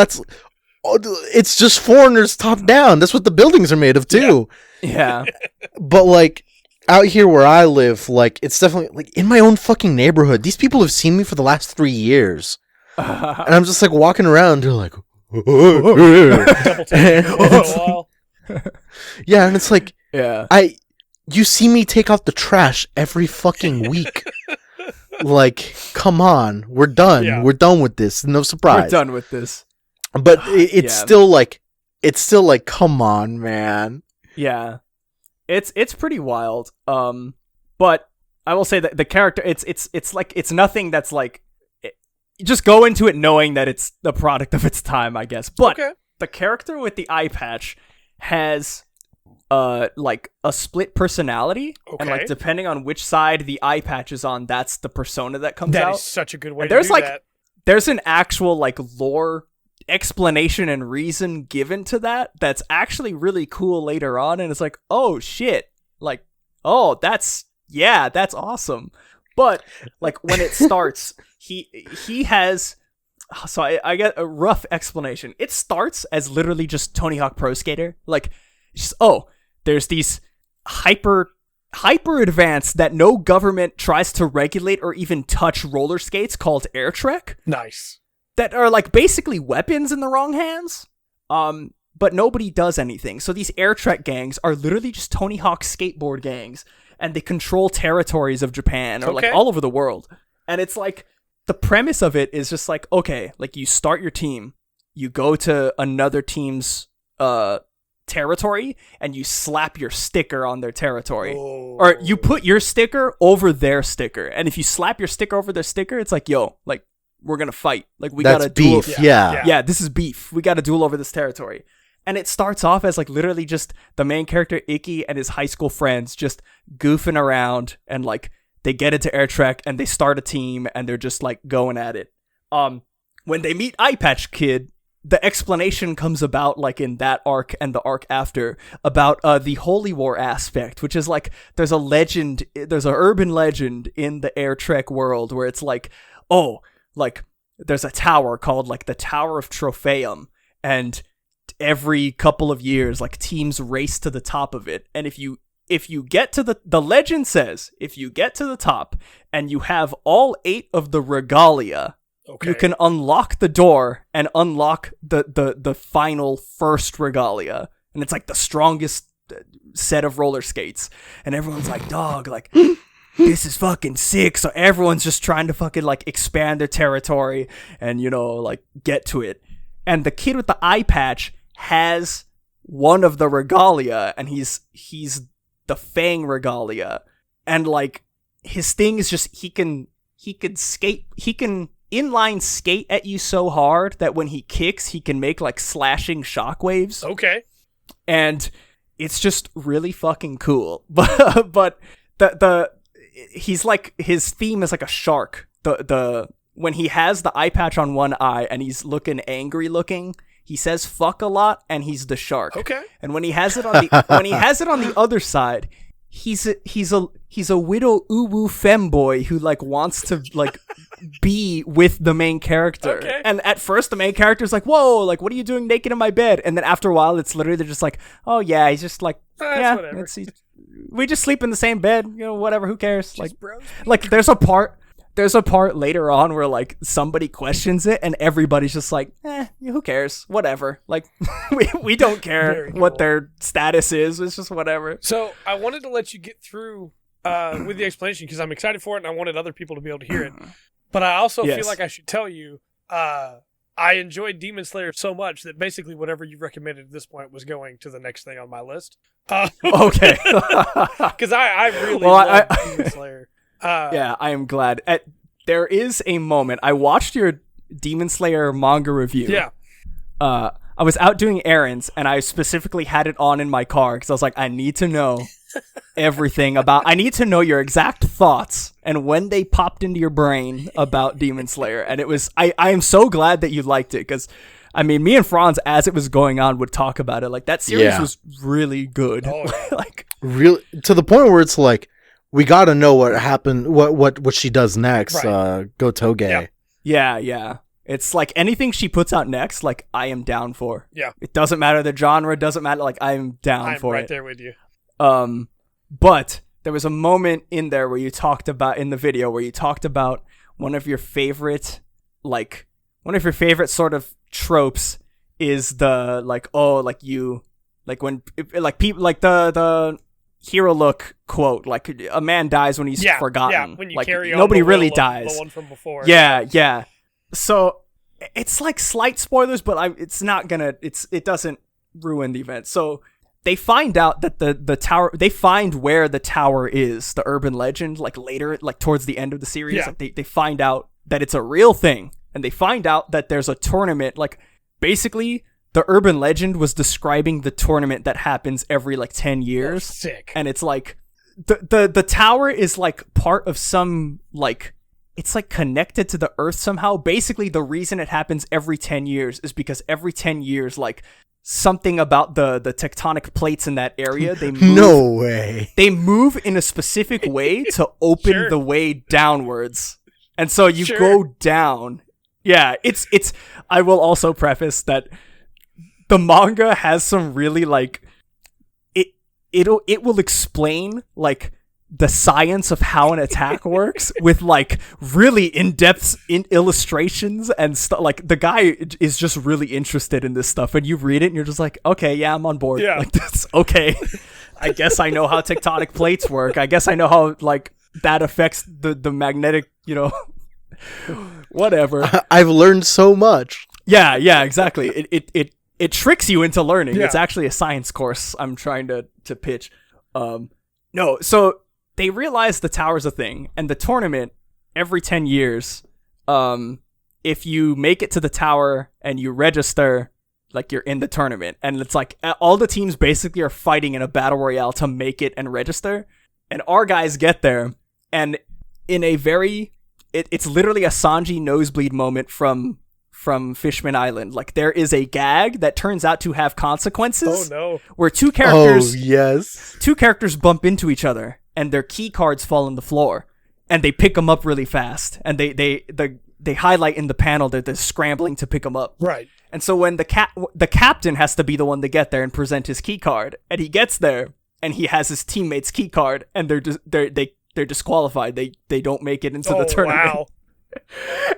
A: it's just foreigners top down. That's what the buildings are made of too.
B: Yeah.
A: But like out here where I live, like it's definitely like in my own fucking neighborhood. These people have seen me for the last 3 years, and I'm just like walking around. They're like,
C: Double take.
A: yeah, and it's like,
B: Yeah.
A: you see me take out the trash every fucking week. Like, come on, we're done.
C: Yeah.
A: We're done with this. No surprise.
B: We're done with this.
A: But it's still like, come on, man.
B: Yeah. It's pretty wild. But I will say that the character, it's like, it's nothing that's like, you just go into it knowing that it's the product of its time, I guess. But the character with the eye patch has like a split personality, and like depending on which side the eye patch is on, that's the persona that comes out.
C: That is such a good way
B: and
C: to do
B: like,
C: that.
B: There's an actual like lore explanation and reason given to that's actually really cool later on, and it's like, oh shit, like, oh, that's awesome. But like when it starts, he has, so I get a rough explanation. It starts as literally just Tony Hawk Pro Skater. Like, just, there's these hyper advanced that no government tries to regulate or even touch roller skates called Air Trek.
C: Nice.
B: That are like basically weapons in the wrong hands. But nobody does anything. So these Air Trek gangs are literally just Tony Hawk skateboard gangs, and they control territories of Japan or like all over the world. And it's like, the premise of it is just like, okay, like you start your team, you go to another team's territory, and you slap your sticker on their territory. Or you put your sticker over their sticker. And if you slap your sticker over their sticker, it's like, yo, like, we're gonna fight. Like, we gotta duel.
A: Beef. Yeah,
B: this is beef. We gotta duel over this territory. And it starts off as like literally just the main character Icky and his high school friends just goofing around, and like they get into Air Trek and they start a team and they're just like going at it. When they meet Eye Patch Kid, the explanation comes about like in that arc and the arc after about the Holy War aspect, which is like there's an urban legend in the Air Trek world where it's like, oh, like there's a tower called like the Tower of Tropheum, and every couple of years like teams race to the top of it, and if you get to the legend says if you get to the top and you have all 8 of the regalia, you can unlock the door and unlock the final first regalia, and it's like the strongest set of roller skates, and everyone's like, dog, like this is fucking sick. So everyone's just trying to fucking like expand their territory and, you know, like get to it. And the kid with the eye patch has one of the regalia, and he's the Fang regalia, and like his thing is just he can inline skate at you so hard that when he kicks he can make like slashing shockwaves.
C: Okay.
B: And it's just really fucking cool. But he's like, his theme is like a shark. When he has the eye patch on one eye and he's looking angry looking, he says fuck a lot, and he's the shark.
C: Okay.
B: And when he has it on the other side, he's a widow uwu femboy who like wants to like be with the main character.
C: Okay.
B: And at first the main character's like, whoa, like what are you doing naked in my bed? And then after a while it's literally just like, oh yeah, he's just like, yeah,
C: whatever.
B: we just sleep in the same bed, you know, whatever, who cares?
C: Just bros.
B: Like there's a part later on where like somebody questions it and everybody's just like, who cares? Whatever. Like we don't care what their status is. It's just whatever.
C: So I wanted to let you get through with the explanation because I'm excited for it and I wanted other people to be able to hear it. But I also feel like I should tell you, I enjoyed Demon Slayer so much that basically whatever you recommended at this point was going to the next thing on my list.
B: Okay.
C: Because I really love Demon Slayer.
B: Yeah, I am glad. There is a moment. I watched your Demon Slayer manga review.
C: Yeah.
B: I was out doing errands, and I specifically had it on in my car because I was like, I need to know everything about. I need to know your exact thoughts and when they popped into your brain about Demon Slayer. And it was. I am so glad that you liked it because, I mean, me and Franz, as it was going on, would talk about it. Like that series was really good.
C: Oh, yeah.
B: Like
A: really to the point where it's like, we gotta know what happened, what she does next.
C: Right.
A: Go Toge.
B: Yeah. It's like anything she puts out next, like I am down for.
C: Yeah.
B: It doesn't matter the genre, doesn't matter. Like I'm down for it.
C: I'm right there with you.
B: But there was a moment in there where you talked about in the video where you talked about one of your favorite sort of tropes is the like, oh, like you, like when like people like the hero look quote, like a man dies when he's forgotten.
C: Yeah, when you
B: like
C: carry on
B: nobody
C: the
B: really
C: will of
B: dies.
C: The one from before.
B: Yeah. So it's like slight spoilers, but it doesn't ruin the event. So they find out that the tower, they find where the tower is, the urban legend, like later, like towards the end of the series.
C: Yeah.
B: Like they find out that it's a real thing, and they find out that there's a tournament, like basically the urban legend was describing the tournament that happens every like 10 years.
C: Oh, sick.
B: And it's like the tower is like part of some like, it's like connected to the earth somehow. Basically the reason it happens every 10 years is because every 10 years like something about the tectonic plates in that area, they move.
A: No way.
B: They move in a specific way to open the way downwards. And so you go down. Yeah, it's I will also preface that the manga has some really like it will explain like the science of how an attack works with like really in-depth illustrations and stuff. Like the guy is just really interested in this stuff, and you read it and you're just like, okay, yeah, I'm on board.
C: Yeah.
B: Like that's okay. I guess I know how tectonic plates work. I guess I know how like that affects the magnetic, you know, whatever.
A: I've learned so much.
B: Yeah, exactly. It tricks you into learning.
C: Yeah.
B: It's actually a science course I'm trying to pitch. No, so they realize the tower's a thing, and the tournament every 10 years, if you make it to the tower and you register, like you're in the tournament, and it's like all the teams basically are fighting in a battle royale to make it and register, and our guys get there, and in a very, it's literally a Sanji nosebleed moment from Fishman Island. Like there is a gag that turns out to have consequences.
C: Oh no!
B: Where two characters bump into each other and their key cards fall on the floor, and they pick them up really fast, and they highlight in the panel that they're scrambling to pick them up.
C: Right.
B: And so when the captain has to be the one to get there and present his key card, and he gets there and he has his teammate's key card, and they're disqualified. They don't make it into the tournament.
C: Wow.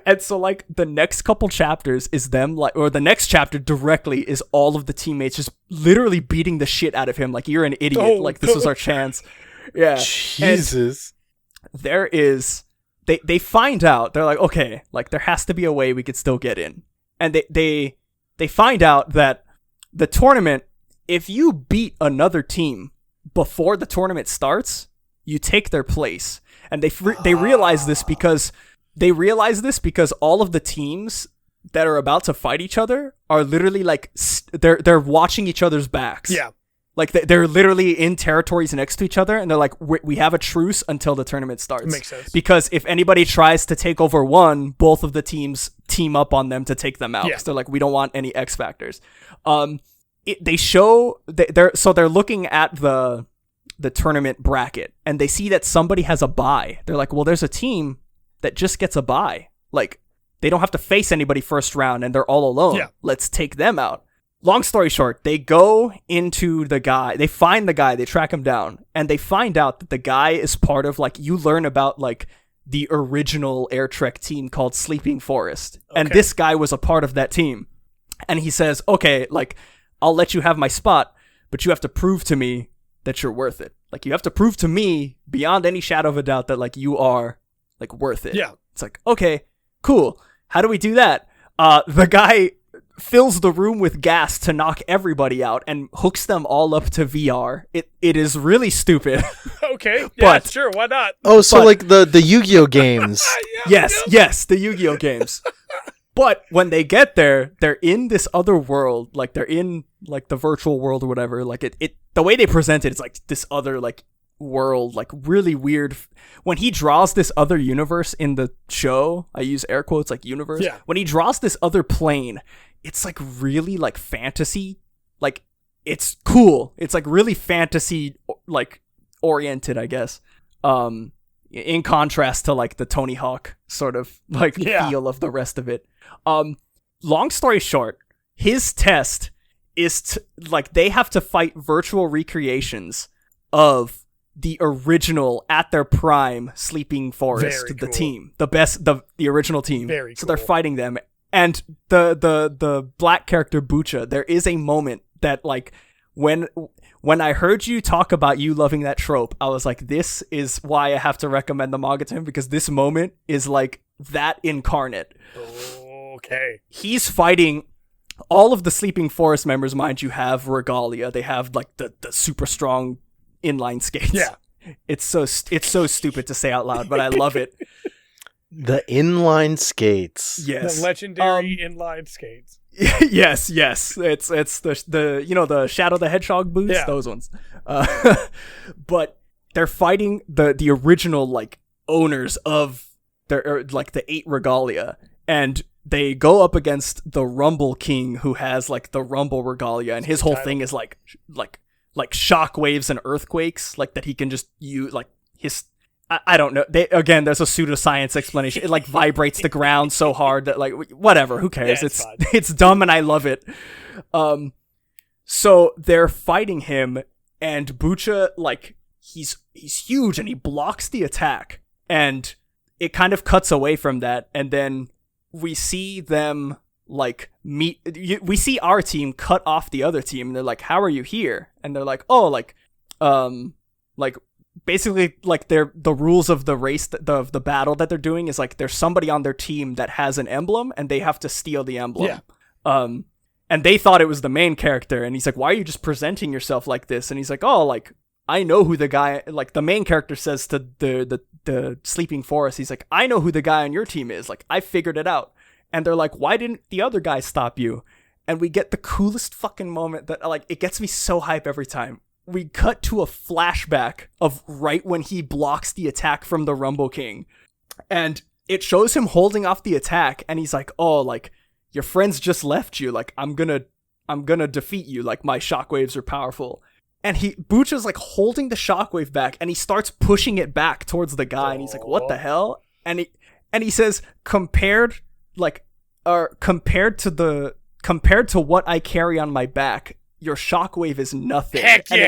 B: And so like the next couple chapters is them like, or the next chapter directly is all of the teammates just literally beating the shit out of him. Like, you're an idiot. Like, this is our chance. Yeah.
A: Jesus.
B: And there is, they find out, they're like, okay, like there has to be a way we could still get in. And they find out that the tournament, if you beat another team before the tournament starts, you take their place. And they realize this because all of the teams that are about to fight each other are literally like they're watching each other's backs.
C: Yeah.
B: Like they're literally in territories next to each other, and they're like, we have a truce until the tournament starts.
C: Makes sense.
B: Because if anybody tries to take over one, both of the teams team up on them to take them out. Because they're like, we don't want any X factors. They show they're looking at the tournament bracket, and they see that somebody has a bye. They're like, well, there's a team that just gets a bye. Like they don't have to face anybody first round, and they're all alone.
C: Yeah.
B: Let's take them out. Long story short, they go into the guy, they find the guy, they track him down, and they find out that the guy is part of, like, you learn about, like, the original Air Trek team called Sleeping Forest. Okay. And this guy was a part of that team. And he says, okay, like, I'll let you have my spot, but you have to prove to me that you're worth it. Like, you have to prove to me, beyond any shadow of a doubt, that, like, you are, like, worth it.
C: Yeah.
B: It's like, okay, cool. How do we do that? The guy fills the room with gas to knock everybody out and hooks them all up to VR. It is really stupid.
C: Okay, yeah, sure, why not?
A: Oh, so like the Yu-Gi-Oh games.
B: Yes, the Yu-Gi-Oh games. But when they get there, they're in this other world, like they're in like the virtual world or whatever. Like it the way they present it is like this other like world, like really weird. When he draws this other universe in the show, I use air quotes like universe.
C: Yeah.
B: When he draws this other plane, it's like really like fantasy, like it's cool. It's like really fantasy like oriented, I guess. In contrast to like the Tony Hawk sort of like feel of the rest of it. Long story short, his test is like they have to fight virtual recreations of the original at their prime Sleeping Forest, the team, the original team.
C: Very cool.
B: So they're fighting them. And the black character Bucha, there is a moment that like when I heard you talk about you loving that trope, I was like, this is why I have to recommend the manga to him, because this moment is like that incarnate.
C: Okay.
B: He's fighting all of the Sleeping Forest members, mind you, have regalia. They have like the super strong inline skates.
C: Yeah.
B: It's so stupid to say out loud, but I love it.
A: The inline skates.
B: Yes.
C: The legendary inline skates.
B: yes. It's the the Shadow the Hedgehog boots, those ones. But they're fighting the original like owners of their like the 8 regalia, and they go up against the Rumble King, who has like the Rumble regalia, and his whole thing is like shock waves and earthquakes, like that he can just use like his. I don't know. There's a pseudoscience explanation. It like vibrates the ground so hard that like whatever. Who cares?
C: Yeah,
B: it's dumb and I love it. So they're fighting him, and Bucha like he's huge and he blocks the attack, and it kind of cuts away from that, and then we see them like meet. We see our team cut off the other team, and they're like, "How are you here?" And they're like, "Oh, like basically like they're the rules of the race the battle that they're doing is like there's somebody on their team that has an emblem and they have to steal the emblem." And they thought it was the main character, and he's like, "Why are you just presenting yourself like this?" And he's like, "Oh, like I know who the guy," like the main character says to the Sleeping Forest, he's like, "I know who the guy on your team is, like I figured it out." And they're like, "Why didn't the other guy stop you?" And we get the coolest fucking moment that like it gets me so hype every time. We cut to a flashback of right when he blocks the attack from the Rumble King. And it shows him holding off the attack, and he's like, "Oh, like, your friends just left you. Like, I'm gonna defeat you. Like, my shockwaves are powerful." And Bucha's like holding the shockwave back, and he starts pushing it back towards the guy, and he's like, "What the hell?" And he says, compared to what I carry on my back, your shockwave is nothing.
C: Heck yeah.
B: And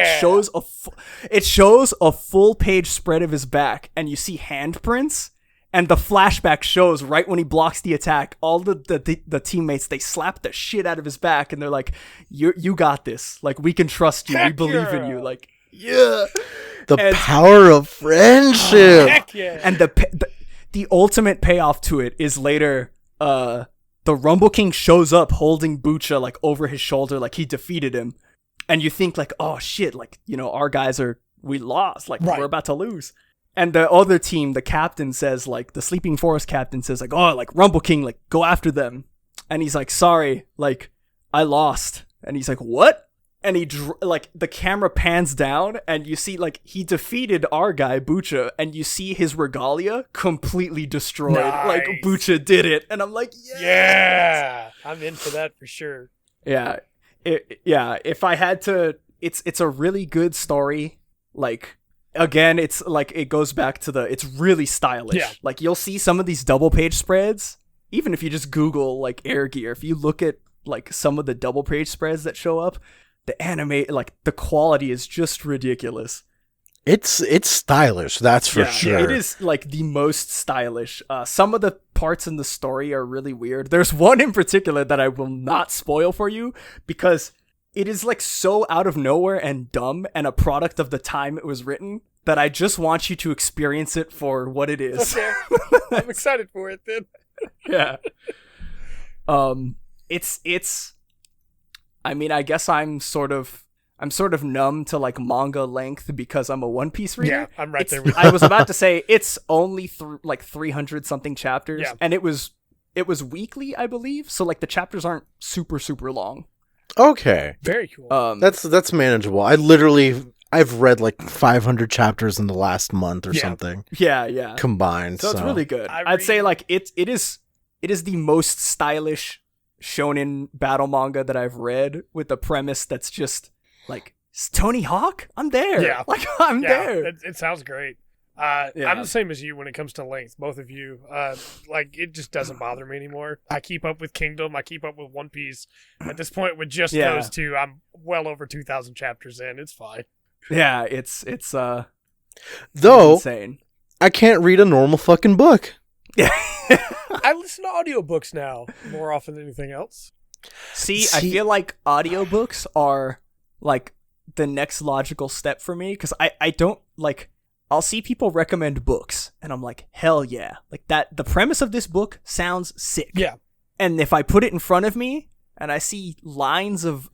B: it shows a full page spread of his back, and you see handprints, and the flashback shows right when he blocks the attack, all the teammates, they slap the shit out of his back, and they're like, you got this. Like, we can trust you. We believe in you. Like, yeah.
A: The power of friendship.
C: Heck yeah.
B: And the ultimate payoff to it is later, the Rumble King shows up holding Bucha like over his shoulder, like he defeated him. And you think like, oh shit, like, our guys we lost, like we're about to lose. And the other team, the captain says, like, the Sleeping Forest captain says like, "Oh, like Rumble King, like go after them." And he's like, "Sorry, like I lost." And he's like, "What?" and like the camera pans down and you see like he defeated our guy Bucha, and you see his regalia completely destroyed.
C: Nice.
B: Like Bucha did it, and I'm like,
C: yeah, I'm in for that for sure.
B: Yeah, if I had to, it's a really good story. Like, again, it's like it goes back to it's really stylish.
C: Yeah.
B: Like you'll see some of these double page spreads, even if you just Google like Air Gear. If you look at like some of the double page spreads that show up, the anime, like the quality is just ridiculous.
A: It's stylish, that's for sure.
B: It is like the most stylish. Some of the parts in the story are really weird. There's one in particular that I will not spoil for you because it is like so out of nowhere and dumb and a product of the time it was written that I just want you to experience it for what it is.
C: Okay. I'm excited for it then.
B: Yeah. It's I mean, I guess I'm sort of numb to like manga length because I'm a One Piece reader.
C: Yeah, I'm right there with you.
B: I was about to say it's only like 300 something chapters,
C: Yeah.
B: and it was weekly, I believe. So like the chapters aren't super long.
A: Okay.
C: Very cool.
A: That's manageable. I've read like 500 chapters in the last month or something.
B: Yeah.
A: Combined.
B: So it's really good. I'd say like it is the most stylish shonen battle manga that I've read, with a premise that's just like, Tony Hawk? I'm there.
C: Yeah.
B: Like I'm there.
C: It sounds great. I'm the same as you when it comes to length, both of you. Like, it just doesn't bother me anymore. I keep up with Kingdom. I keep up with One Piece. At this point, with just those two, I'm well over 2,000 chapters in. It's fine.
B: Yeah, it's
A: though
B: insane.
A: I can't read a normal fucking book.
B: Yeah.
C: I listen to audiobooks now more often than anything else.
B: See, I feel like audiobooks are like the next logical step for me, because I don't like, I'll see people recommend books and I'm like, hell yeah, like that, the premise of this book sounds sick.
C: Yeah.
B: And if I put it in front of me and I see lines of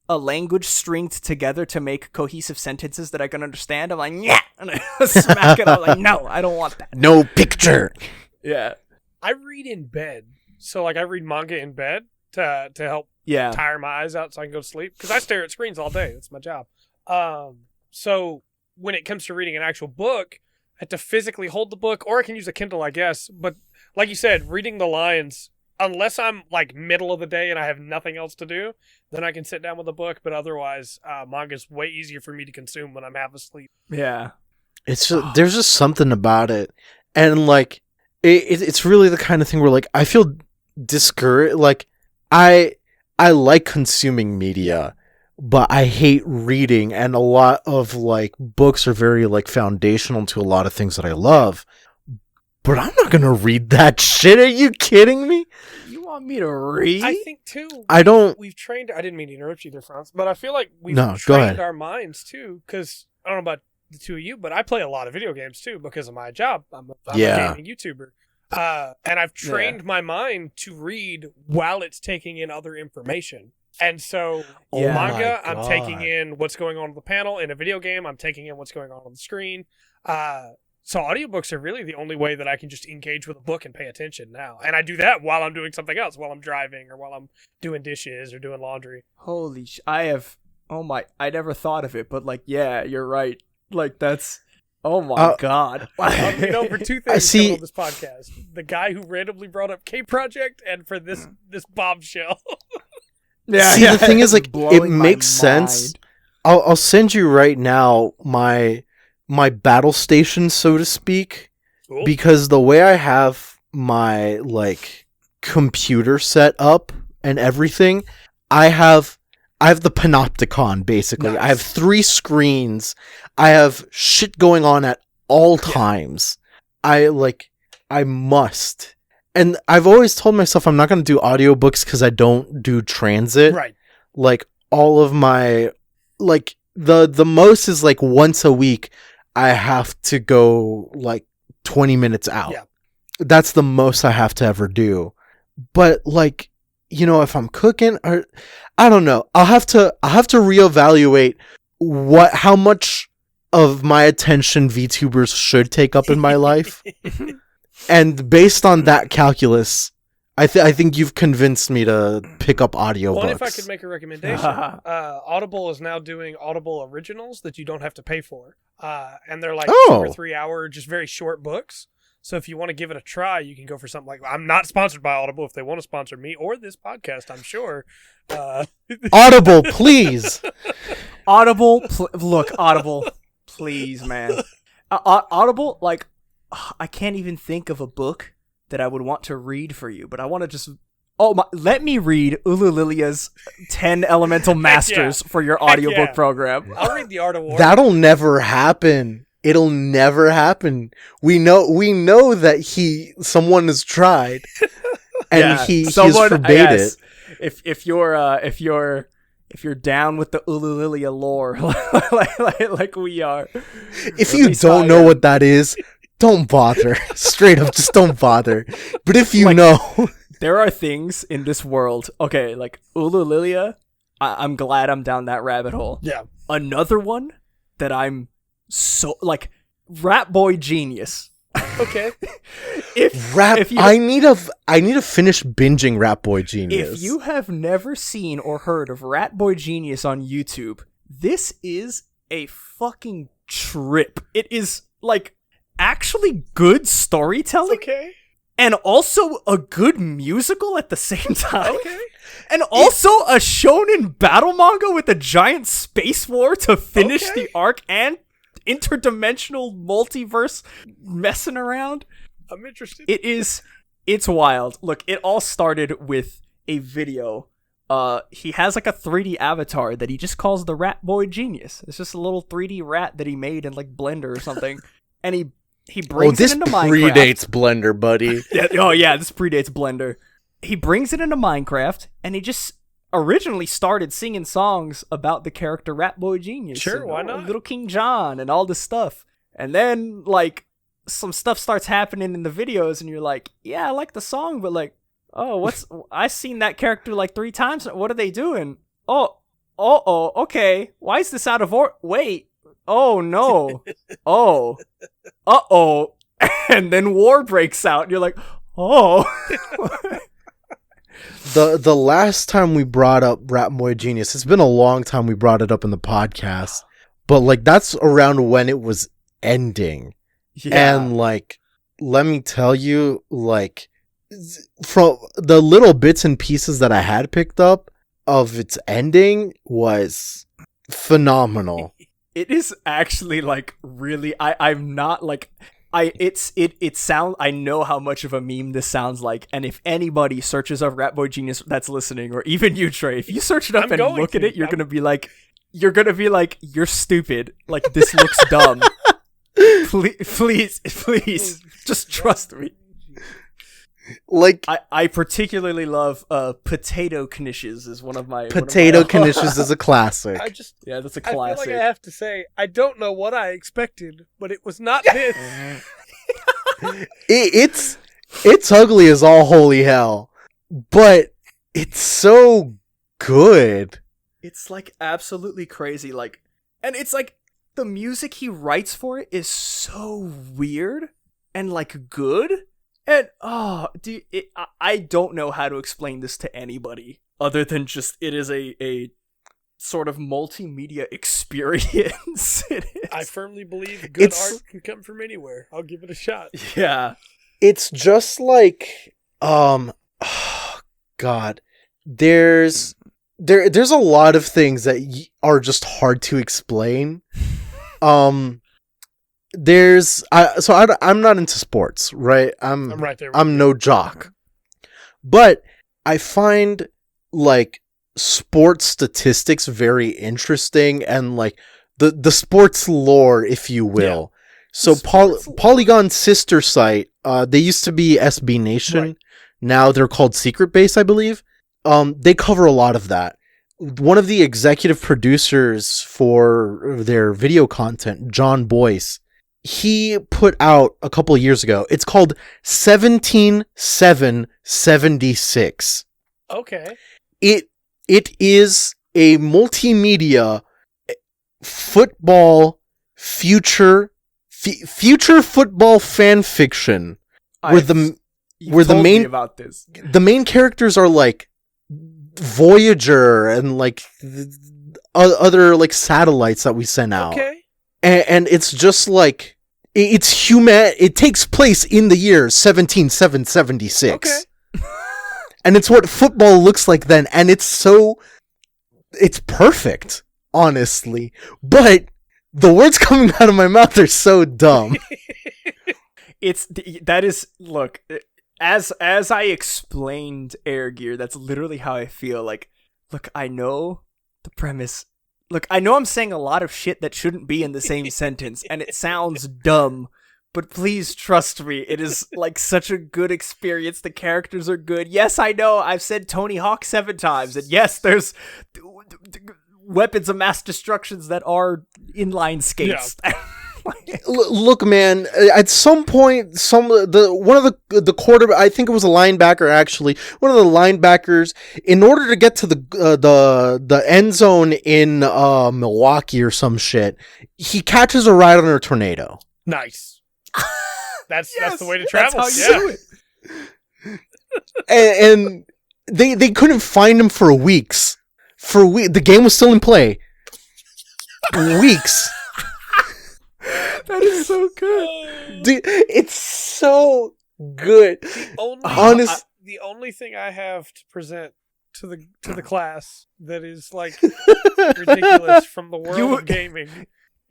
B: a language stringed together to make cohesive sentences that I can understand, I'm like, yeah, and I smack it. I'm like, no, I don't want that.
A: No picture.
B: Yeah.
C: I read in bed. So, like, I read manga in bed to help tire my eyes out so I can go to sleep. Because I stare at screens all day. That's my job. So, when it comes to reading an actual book, I have to physically hold the book, or I can use a Kindle, I guess. But, like you said, reading the lines, unless I'm, like, middle of the day and I have nothing else to do, then I can sit down with a book. But otherwise, manga's way easier for me to consume when I'm half asleep.
B: Yeah.
A: It's just, there's just something about it. And, like, it's really the kind of thing where, like, I feel discouraged. Like, I like consuming media, but I hate reading, and a lot of, like, books are very, like, foundational to a lot of things that I love. But I'm not gonna read that shit. Are you kidding me?
B: You want me to read?
C: I think, too,
A: I
C: didn't mean to interrupt you there, Franz, but I feel like we've
A: go
C: trained
A: ahead.
C: our minds, too, because I don't know about the two of you, but I play a lot of video games, too, because of my job. I'm a gaming YouTuber. And I've trained my mind to read while it's taking in other information. And so, manga, I'm taking in what's going on the panel. In a video game, I'm taking in what's going on the screen. So audiobooks are really the only way that I can just engage with a book and pay attention now. And I do that while I'm doing something else, while I'm driving or while I'm doing dishes or doing laundry.
B: Holy I never thought of it, but like, yeah, you're right. Like, that's, oh my God.
C: For two things coming on this podcast. The guy who randomly brought up K-Project, and for this bombshell.
A: The thing is, like, it makes sense. I'll send you right now my battle station, so to speak, cool. Because the way I have my, like, computer set up and everything, I have the panopticon, basically. Nice. I have 3 screens. I have shit going on at all times. I must. And I've always told myself I'm not going to do audiobooks because I don't do transit.
C: Right.
A: Like, all of my, like, the most is, like, once a week I have to go, like, 20 minutes out. Yeah. That's the most I have to ever do. But, like, you know, if I'm cooking, or I don't know, I'll have to reevaluate how much of my attention VTubers should take up in my life. And based on that calculus, I think you've convinced me to pick up audiobooks.
C: Well, if I could make a recommendation, Audible is now doing Audible originals that you don't have to pay for. And they're like 2 or 3 hour, just very short books. So if you want to give it a try, you can go for something like, I'm not sponsored by Audible. If they want to sponsor me or this podcast, I'm sure.
A: Audible, please.
B: Audible, look, Audible, please, man. Audible, like, I can't even think of a book that I would want to read for you, but I want to just... let me read Ululilia's 10 Elemental Masters for your audiobook program.
C: I'll read the Art of War.
A: That'll never happen. It'll never happen. We know that someone has tried, and he's forbade it. If you're down with the Ululilia lore, like we are,
B: if you
A: don't know what that is, don't bother. Straight up, just don't bother. But if you know,
B: there are things in this world. Okay, like Ululilia, I'm glad I'm down that rabbit hole.
C: Yeah.
B: Another one that I'm so like, Rat Boy Genius.
C: Okay.
A: I need to finish binging Rat Boy Genius.
B: If you have never seen or heard of Rat Boy Genius on YouTube, this is a fucking trip. It is like actually good storytelling.
C: Okay.
B: And also a good musical at the same time.
C: Okay.
B: And also a shonen battle manga with a giant space war to finish the arc and interdimensional multiverse messing around.
C: I'm interested.
B: It's wild. Look, it all started with a video. He has like a 3D avatar that he just calls the Rat Boy Genius. It's just a little 3D rat that he made in like Blender or something. And he brings it into Minecraft.
A: This predates Blender, buddy.
B: This predates Blender. He brings it into Minecraft, and he just originally started singing songs about the character Rat Boy Genius.
C: Sure, why not?
B: Little King John and all this stuff. And then, like, some stuff starts happening in the videos, and you're like, yeah, I like the song, but like, I've seen that character like 3 times. What are they doing? Okay. Why is this out of order? Wait. Oh, no. Uh-oh. And then war breaks out, and you're like, oh.
A: The last time we brought up Rat Boy Genius, it's been a long time we brought it up in the podcast, but like that's around when it was ending. Yeah. And like, let me tell you, like, from the little bits and pieces that I had picked up of its ending was phenomenal.
B: It is actually like really, I'm not like, I know how much of a meme this sounds like, and if anybody searches up Rat Boy Genius that's listening, or even you, Trey, if you search it up and look at it, you're gonna be like, you're stupid. Like, this looks dumb. Please, just trust me.
A: Like,
B: I particularly love Potato Knishes is one of my...
A: Potato Knishes is a classic.
B: That's a classic.
C: I feel like I have to say, I don't know what I expected, but it was not this.
A: It's ugly as all holy hell, but it's so good.
B: It's like absolutely crazy. Like, and it's like the music he writes for it is so weird and like good. And, I don't know how to explain this to anybody other than just it is a sort of multimedia experience.
C: I firmly believe good art can come from anywhere. I'll give it a shot.
B: Yeah.
A: It's just like, God, there's a lot of things that are just hard to explain. I'm not into sports, right? I'm
C: right there.
A: I'm no jock. But I find like sports statistics very interesting and like the sports lore, if you will. Yeah. So Polygon's sister site, they used to be SB Nation. Right. Now they're called Secret Base, I believe. They cover a lot of that. One of the executive producers for their video content, John Boyce, he put out a couple of years ago. It's called 17776.
C: Okay.
A: It is a multimedia football future football fan fiction where
B: told me about this.
A: The main characters are like Voyager and like other like satellites that we send out.
C: Okay.
A: And it's just like it's human. It takes place in the year 17776.
C: Okay.
A: And it's what football looks like then, and it's perfect, honestly. But the words coming out of my mouth are so dumb.
B: Look, as I explained Air Gear, that's literally how I feel. Like, look, I know the premise. Look, I know I'm saying a lot of shit that shouldn't be in the same sentence, and it sounds dumb. But please trust me, it is like such a good experience. The characters are good. Yes, I know, I've said Tony Hawk 7 times. And yes, there's weapons of mass destructions that are inline skates. Yeah.
A: Look, man, at some point, one of the quarterback, I think it was a linebacker actually, one of the linebackers, in order to get to the end zone in Milwaukee or some shit, he catches a ride on a tornado.
C: Nice. That's the way to travel.
B: That's how you
A: do it. and they couldn't find him for weeks. The game was still in play. Weeks.
B: That is so good.
A: Dude, it's so good.
C: The only thing I have to present to the class that is like ridiculous from the world of gaming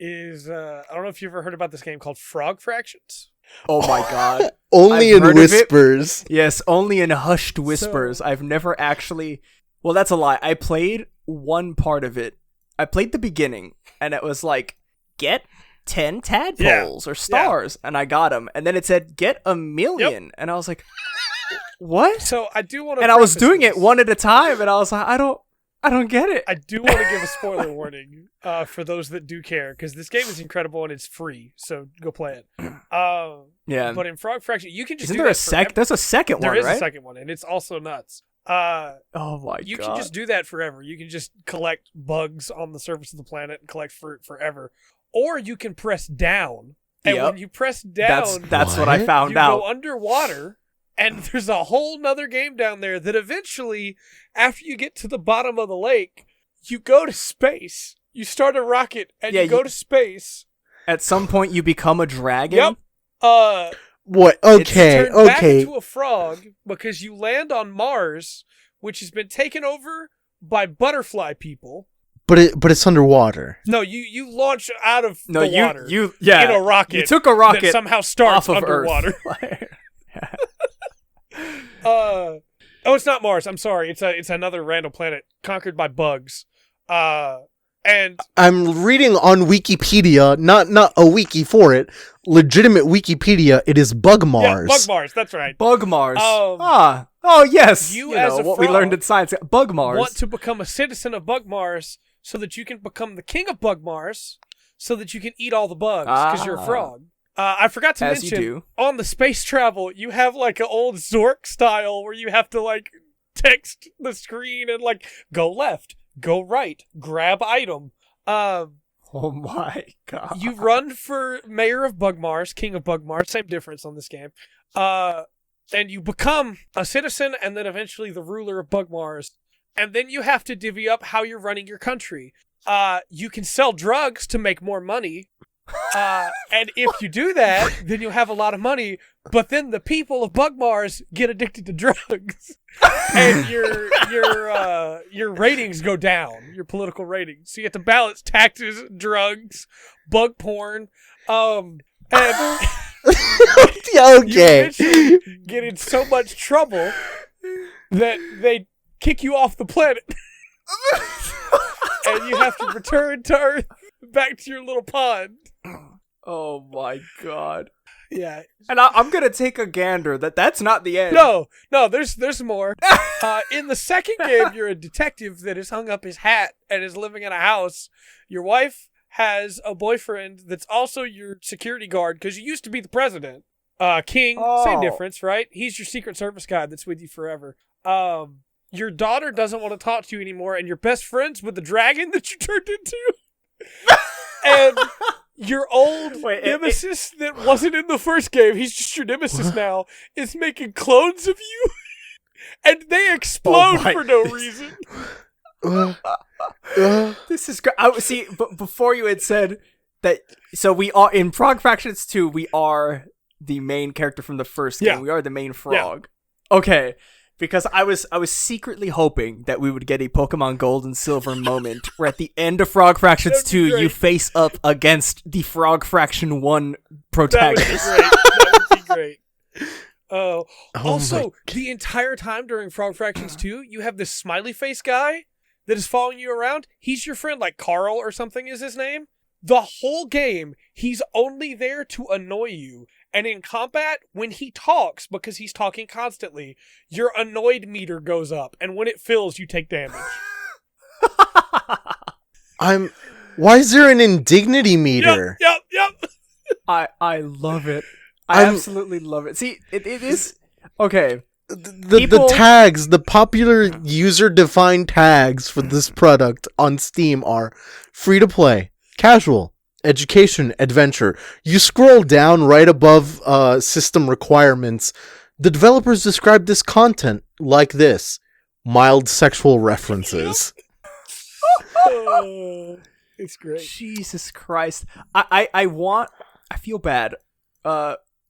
C: is I don't know if you've ever heard about this game called Frog Fractions.
B: Oh my god.
A: Only in whispers.
B: Yes, only in hushed whispers. I've never actually... Well, that's a lie. I played one part of it. I played the beginning, and it was like, get 10 tadpoles or stars, and I got them. And then it said, get 1 million. And I was like, what?
C: So I do want to...
B: And I was doing it one at a time, and I was like, I don't get it.
C: I do want to give a spoiler warning for those that do care, because this game is incredible and it's free, so go play it.
B: Yeah.
C: But in Frog Fraction, you can just
B: Isn't there there's a second one, right?
C: There is a second one, and it's also nuts.
B: Oh my god.
C: You can just do that forever. You can just collect bugs on the surface of the planet and collect fruit forever. Or you can press down, and when you press down...
B: That's what I found out.
C: You go underwater... And there's a whole nother game down there that eventually, after you get to the bottom of the lake, you go to space. You start a rocket and you go to space.
B: At some point, you become a dragon?
C: Yep.
A: What? Okay,
C: it's turned back into a frog because you land on Mars, which has been taken over by butterfly people.
A: But it's underwater.
C: No, you launch out of the water in a rocket.
B: You took a rocket
C: that somehow starts
B: off of
C: underwater. It's not Mars. I'm sorry. It's another random planet conquered by bugs. And
A: I'm reading on Wikipedia, not a wiki for it, legitimate Wikipedia. It is Bug Mars.
C: Yeah, Bug Mars. That's right.
B: Bug Mars. Yes.
C: You as a
B: what
C: frog
B: we learned in science. Bug Mars.
C: Want to become a citizen of Bug Mars so that you can become the king of Bug Mars, so that you can eat all the bugs because you're a frog. I forgot to mention, on the space travel, you have like an old Zork style where you have to like text the screen and like go left, go right, grab item.
B: Oh my god.
C: You run for mayor of Bug Mars, king of Bug Mars, same difference on this game. And you become a citizen and then eventually the ruler of Bug Mars. And then you have to divvy up how you're running your country. You can sell drugs to make more money. And if you do that, then you'll have a lot of money. But then the people of Bug Mars get addicted to drugs, and your ratings go down. Your political ratings. So you have to balance taxes, drugs, bug porn, and you eventually get in so much trouble that they kick you off the planet, and you have to return to Earth. Back to your little pond.
B: Oh my god.
C: Yeah.
B: And I'm gonna take a gander that's not the end.
C: No, there's more. In the second game, you're a detective that has hung up his hat and is living in a house. Your wife has a boyfriend that's also your security guard because you used to be the president. King, same difference, right? He's your Secret Service guy that's with you forever. Your daughter doesn't want to talk to you anymore, and you're best friends with the dragon that you turned into. And your old nemesis that wasn't in the first game, he's just your nemesis now, is making clones of you, and they explode for no reason.
B: This is great. See, but before you had said that, so we are in Frog Fractions 2. We are the main character from the first game. We are the main frog. Yeah. Okay, because I was secretly hoping that we would get a Pokemon Gold and Silver moment where at the end of Frog Fractions 2, you face up against the Frog Fraction 1 protagonist.
C: That would be great. Also, the entire time during Frog Fractions 2, you have this smiley face guy that is following you around. He's your friend, like Carl or something is his name. The whole game, he's only there to annoy you. And in combat, when he talks, because he's talking constantly, your annoyed meter goes up. And when it fills, you take damage.
A: Why is there an indignity meter?
C: Yep.
B: I love it. I absolutely love it. See, it is... Okay.
A: The tags, the popular user-defined tags for this product on Steam are free-to-play, casual, education, adventure. You scroll down right above system requirements. The developers describe this content like this: mild sexual references.
C: It's great.
B: Jesus Christ. I feel bad.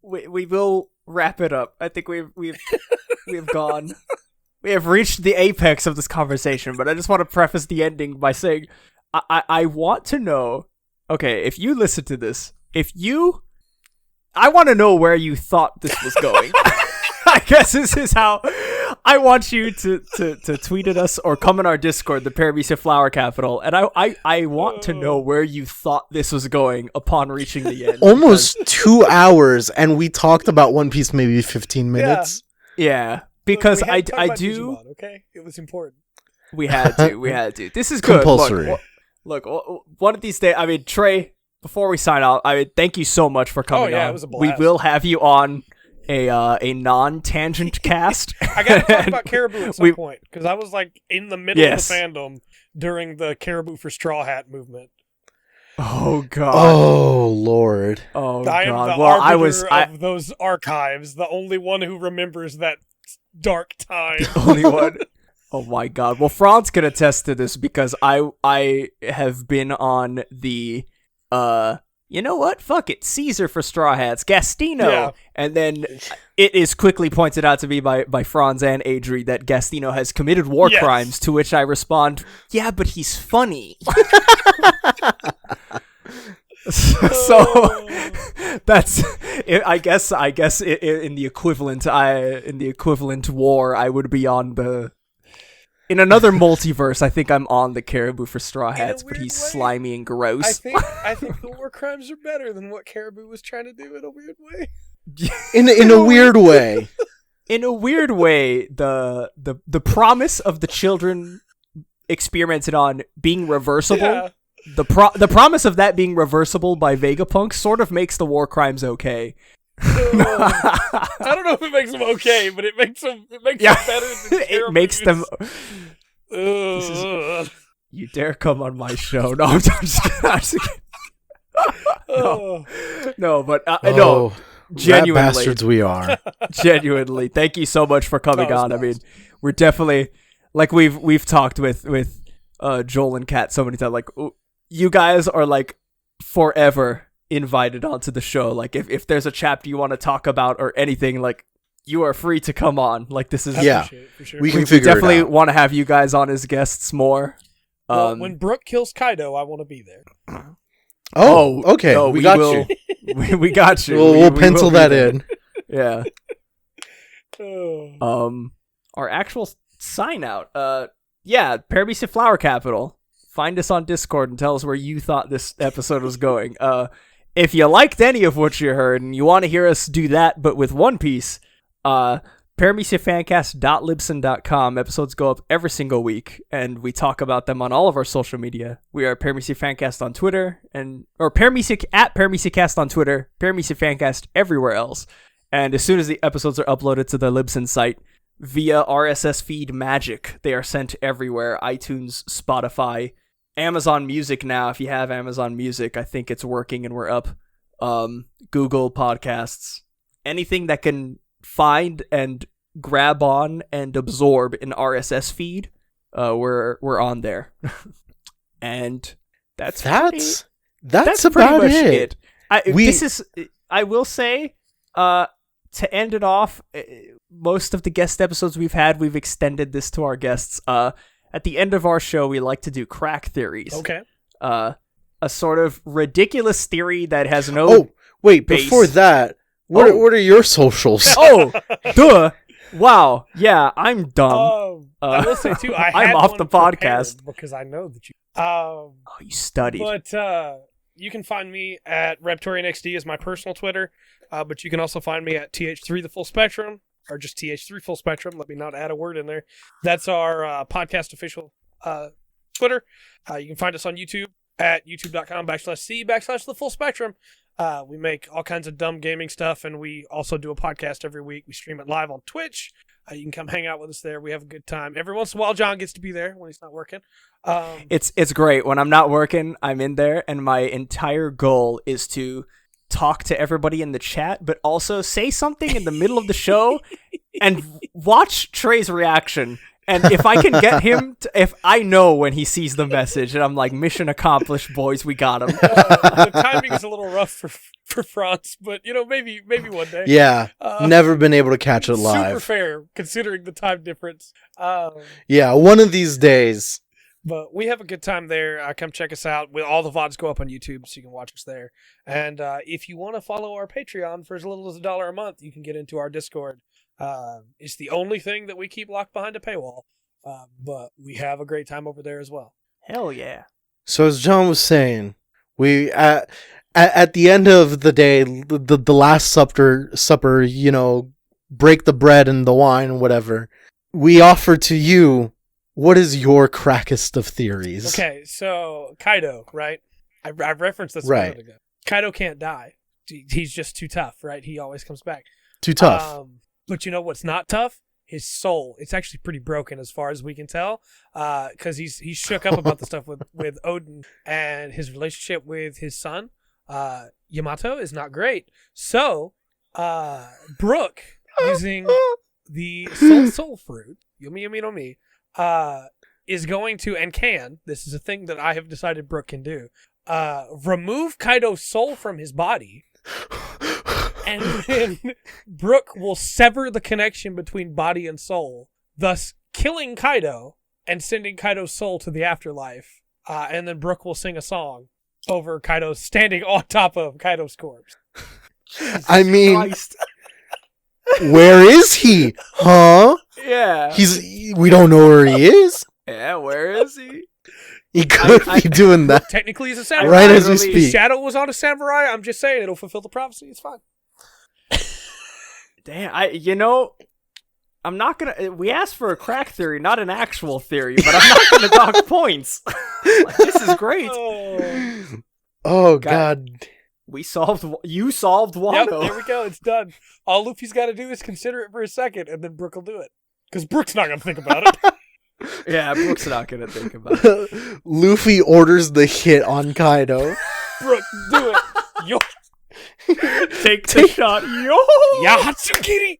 B: We will wrap it up. I think we've gone. We have reached the apex of this conversation, but I just want to preface the ending by saying I want to know, okay, if you listen to this, I want to know where you thought this was going. I guess this is how I want you to tweet at us or come in our Discord, the Paramecia Flower Capital, and I want to know where you thought this was going upon reaching the end.
A: Almost 2 hours, and we talked about One Piece maybe 15 minutes.
B: Yeah, because I do.
C: Digimon, okay, it was important.
B: We had to. This is good.
A: Compulsory.
B: Look, one of these days. I mean, Trey. Before we sign out, thank you so much for coming on.
C: It was a blast.
B: We will have you on a non-tangent cast.
C: I gotta talk about Caribou at some point, because I was like in the middle of the fandom during the Caribou for Straw Hat movement.
B: Oh god.
A: Oh lord.
B: Oh god.
C: I am the arbiter of those archives, the only one who remembers that dark time.
B: The only one. Oh my god. Well, Franz can attest to this because I have been on the you know what? Fuck it. Caesar for Straw Hats. Gastino. Yeah. And then it is quickly pointed out to me by Franz and Adri that Gastino has committed war crimes, to which I respond, yeah, but he's funny. So that's I guess in the equivalent war I would be on in another multiverse. I think I'm on the Caribou for Straw Hats, but he's slimy and gross.
C: I think the war crimes are better than what Caribou was trying to do in a weird way.
A: In a weird way.
B: In a weird way, the promise of the children experimented on being reversible. Yeah. The promise of that being reversible by Vegapunk sort of makes the war crimes okay.
C: I don't know if it makes them okay, but it makes them better than
B: it makes them. You dare come on my show? No, I'm just kidding. No, but no. Genuinely,
A: rat bastards we are.
B: Genuinely, thank you so much for coming on. Nice. I mean, we're definitely like we've talked with Joel and Kat so many times. Like, you guys are like forever invited onto the show. Like, if there's a chapter you want to talk about or anything, like, you are free to come on. Like, this is
C: for sure.
A: We can figure it out.
B: Definitely want to have you guys on as guests more.
C: Well, when Brooke kills Kaido, I want to be there.
A: Oh, okay.
B: No,
A: we got
B: you. We got you.
A: We'll pencil that in.
B: Yeah. Our actual sign out. Paramecia Flower Capital. Find us on Discord and tell us where you thought this episode was going. If you liked any of what you heard and you want to hear us do that, but with One Piece, ParameciaFancast.libsyn.com. Episodes go up every single week, and we talk about them on all of our social media. We are Paramecia Fancast on Twitter, or Paramecia at ParameciaCast on Twitter, Paramecia Fancast everywhere else. And as soon as the episodes are uploaded to the Libsyn site via RSS feed magic, they are sent everywhere: iTunes, Spotify, Amazon Music now. If you have Amazon Music, I think it's working and we're up. Google Podcasts, anything that can find and grab on and absorb an RSS feed, we're on there. And that's
A: about
B: pretty much
A: it.
B: I will say, to end it off, most of the guest episodes we've had, we've extended this to our guests. At the end of our show, we like to do crack theories.
C: Okay.
B: A sort of ridiculous theory that has no.
A: Oh, wait!
B: base.
A: Before that, what are your socials?
B: Oh, duh! Wow. Yeah, I'm dumb.
C: I will say too,
B: I'm off the podcast
C: because I know that you.
B: You studied.
C: But you can find me at ReptorianXD as my personal Twitter. But you can also find me at TH3 The Full Spectrum, or just TH3 Full Spectrum. Let me not add a word in there. That's our podcast official Twitter. You can find us on YouTube at youtube.com/C/The Full Spectrum. We make all kinds of dumb gaming stuff, and we also do a podcast every week. We stream it live on Twitch. You can come hang out with us there. We have a good time. Every once in a while, John gets to be there when he's not working.
B: It's great. When I'm not working, I'm in there, and my entire goal is to talk to everybody in the chat, but also say something in the middle of the show and watch Trey's reaction. And if I can get him, if I know when he sees the message, and I'm like, mission accomplished, boys, we got him.
C: The timing is a little rough for Franz, but maybe one day.
A: Yeah, never been able to catch it live.
C: Super fair, considering the time difference.
A: Yeah, one of these days.
C: But we have a good time there. Come check us out. All the VODs go up on YouTube, so you can watch us there. And if you want to follow our Patreon for as little as $1 a month, you can get into our Discord. It's the only thing that we keep locked behind a paywall. But we have a great time over there as well.
B: Hell yeah.
A: So as John was saying, we at the end of the day, the last supper, break the bread and the wine and whatever. We offer to you, what is your crackest of theories?
C: Okay, so Kaido, right? I referenced this a minute ago. Kaido can't die. He's just too tough, right? He always comes back.
A: Too tough.
C: But you know what's not tough? His soul. It's actually pretty broken as far as we can tell. Because he's shook up about the stuff with Odin, and his relationship with his son, Yamato, is not great. So, Brook, using the soul fruit, Yumi no Mi, is going to, and can, this is a thing that I have decided Brook can do, remove Kaido's soul from his body, and then Brook will sever the connection between body and soul, thus killing Kaido and sending Kaido's soul to the afterlife, and then Brook will sing a song over Kaido standing on top of Kaido's corpse.
A: I mean, where is he? Huh?
B: Yeah.
A: We don't know where he is.
B: Yeah, where is he?
A: He could be doing that.
C: Technically, he's a samurai.
A: Right as we speak.
C: His shadow was on a samurai. I'm just saying, it'll fulfill the prophecy. It's fine.
B: Damn, I'm not gonna. We asked for a crack theory, not an actual theory, but I'm not gonna talk points. This is great.
A: Oh God.
B: You solved Wano.
C: Yep, there we go. It's done. All Luffy's got to do is consider it for a second, and then Brook will do it. Because Brook's not going to think about it.
B: Yeah, Brook's not going to think about it.
A: Luffy orders the hit on Kaido.
C: Brook, do it. Yo.
B: Take the shot. Yo.
C: Ya Hatsukiri.